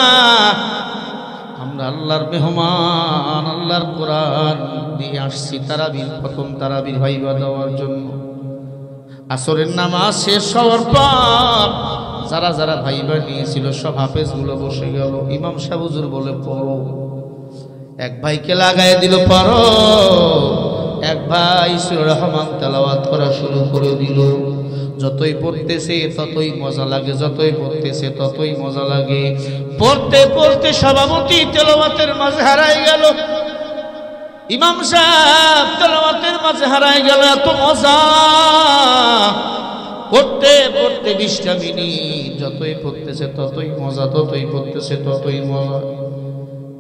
A: আমরা আল্লাহর মেহমান, আল্লাহর কোরআন দিয়ে আসছি তারাবির, প্রথম তারাবির ভাইবা দেওয়ার জন্য। আসরের নামাজ শেষ হওয়ার পর যারা যারা ভাইবা নিয়েছিল সব হাফেজগুলো বসে গেল। ইমাম সাহেব হুজুর বলে পড়ো। এক ভাইকে লাগাই দিল, পড়ো। এক ভাই সূরা রহমান তেলাওয়াত করা শুরু করে দিল। যতই পড়তেছে ততই মজা লাগে, যতই পড়তেছে ততই মজা লাগে। পড়তে পড়তে সভাপতি তেলাওয়াতের মাঝে হারাই গেল। ইমাম সাহেব তেলাওয়াতের মাঝে হারাই গেল, এত মজা। পড়তে পড়তে 20টা মিনিট, যতই পড়তেছে ততই মজা, ততই পড়তেছে ততই মজা।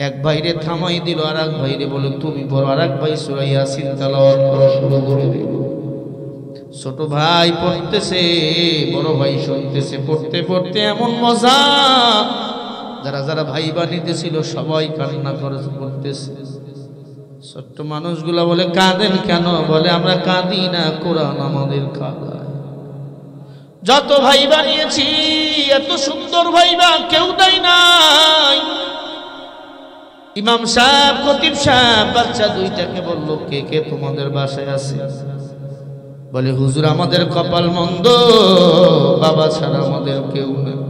A: এক ভাইরে থামাই দিল, আর এক ভাইরে বলে তুমি পড়ো। আর এক ভাই সূরা ইয়াসিন তেলাওয়াত করা শুরু করে দিল। ছোট ভাই পড়তেছে, বড় ভাই শুনতেছে। পড়তে পড়তে এমন মজা, যারা যারা ভাইবা নিতেছিল সবাই কান্না করে পড়তেছে। ছোট্ট মানুষগুলা বলে কাঁদেন কেন? বলে আমরা কাঁদি না, কোরআন আমাদের কাঁদায়। যত ভাইবা নিয়েছি এত সুন্দর ভাইবা কেউ দেয় নাই। ইমাম সাহেব, খতিব সাহেব বাচ্চা দুইটাকে বললো, কে কে তোমাদের বাসায় আছে? বলে হুজুর আমাদের কপাল মন্দ, বাবা ছাড়া আমাদের কেউ নেই।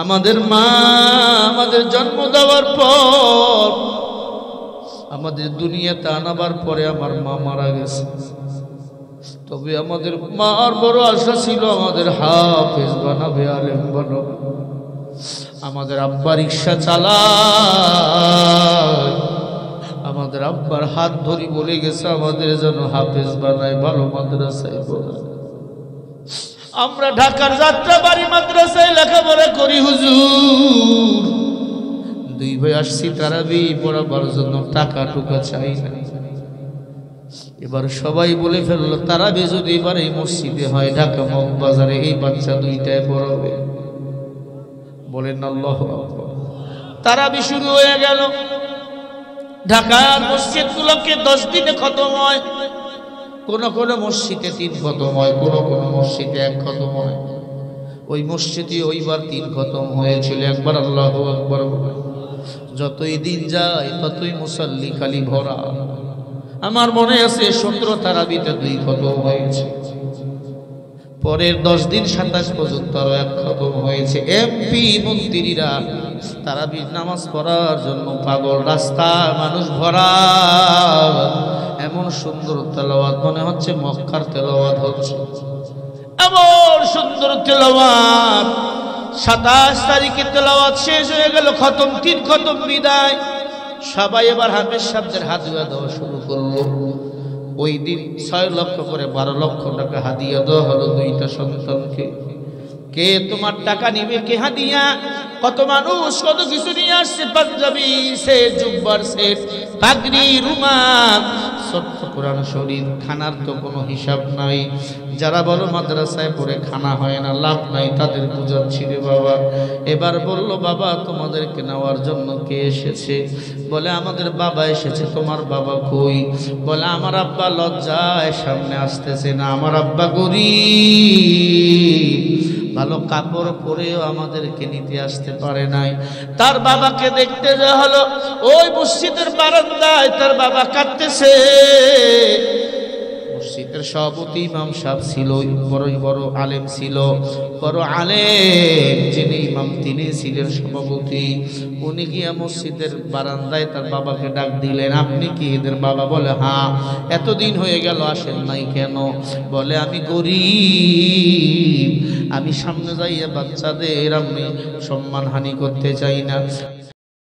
A: আমাদের মা আমাদের জন্ম দেওয়ার পর, আমাদের দুনিয়াতে আনাবার পরে আমার মা মারা গেছে। তবে আমাদের মার বড় আশা ছিল আমাদের হাফেজ বানাবে, আলেম বানাবে। আমাদের আব্বা রিক্সা চালায়, আমাদের আব্বার হাত ধরি বলে গেছে আমাদের যেন হাফেজ বানায়, ভালো মাদ্রাসায় পড়ায়। আমরা ঢাকার যাত্রাবাড়ি মাদ্রাসায় লেখাপড়া করি হুজুর। দুই ভাই আসছি তারাবি পড়াবার জন্য, টাকা টুকা চাই না। এবার সবাই বলে ফেললো তারাবি যদি এবার এই মসজিদে হয়, ঢাকা মগবাজারে, এই বাচ্চা দুইটায় পড়াবে। বলেন আল্লাহু আকবার। তারাবি শুরু হয়ে গেল। ঢাকার মসজিদগুলোকে 10 দিনে খতম হয়, কোন কোন মসজিদে 3 খতম হয়, কোন কোন মসজিদে 1 খতম হয়। ওই মসজিদে ওইবার 3 খতম হয়েছিল। একবার আল্লাহু আকবার বলে। যতই দিন যায় ততই মুসাল্লি খালি ভরা। আমার মনে আছে 17 তারাবিতে 2 খতম হয়েছে। পরের 10 দিন 27 পর্যন্ত আরো 1 খতম হয়েছে। এমপি মন্ত্রীরা তারাবির নামাজ পড়ার জন্য পাগল, রাস্তা মানুষ ভরা। এমন সুন্দর তেলাওয়াত, মনে হচ্ছে মক্কার তেলাওয়াত হচ্ছে। এমন সুন্দর তেলাওয়াত। 27 তারিখে তেলাওয়াত শেষ হয়ে গেল, খতম 3 খতম বিদায়। সবাই এবার হাফেজ সাহেবদের হাত ধোয়া দেওয়া শুরু করলো। ওই দিন 6 লক্ষ করে 12 লক্ষ টাকা হাদিয়া দেওয়া হলো দুইটা সন্তানকে। কে তোমার টাকা নিবে? কে হাদিয়া? কত মানুষ কত কিছু নিয়ে আসছে, পাঞ্জাবি সেট, জুব্বার সেট, পাগড়ি, রুমাল, ছোট্ট কোরআন শরীফ। খানার তো কোনো হিসাব নাই। যারা বলো মাদ্রাসায় পড়ে খানা হয় না, লাভ নাই, তাদের বুঝাচ্ছি রে বাবা। এবার বলল বাবা তোমাদেরকে নেওয়ার জন্য কে এসেছে? বলে আমাদের বাবা এসেছে। তোমার বাবা কই? বলে আমার আব্বা লজ্জায় সামনে আসতেছে না, আমার আব্বা গরিব, ভালো কাপড় পরেও আমাদেরকে নিতে আসতে পারে নাই। তার বাবাকে দেখতে যাওয়া হলো, ওই মসজিদের বারান্দায় তার বাবা কাঁদতেছে। মসজিদের সভাপতি ইমাম সাহেব ছিল, বড় আলেম ছিল, বড় আলেম যিনি ইমাম তিনি ছিলেন সভাপতি। উনি গিয়া মসজিদের বারান্দায় তার বাবাকে ডাক দিলেন, আপনি কি এদের বাবা? বলে হ্যাঁ। এতদিন হয়ে গেল আসেন নাই কেন? বলে আমি গরিব, আমি সামনে যাইয়া বাচ্চাদের আমি সম্মানহানি করতে চাই না।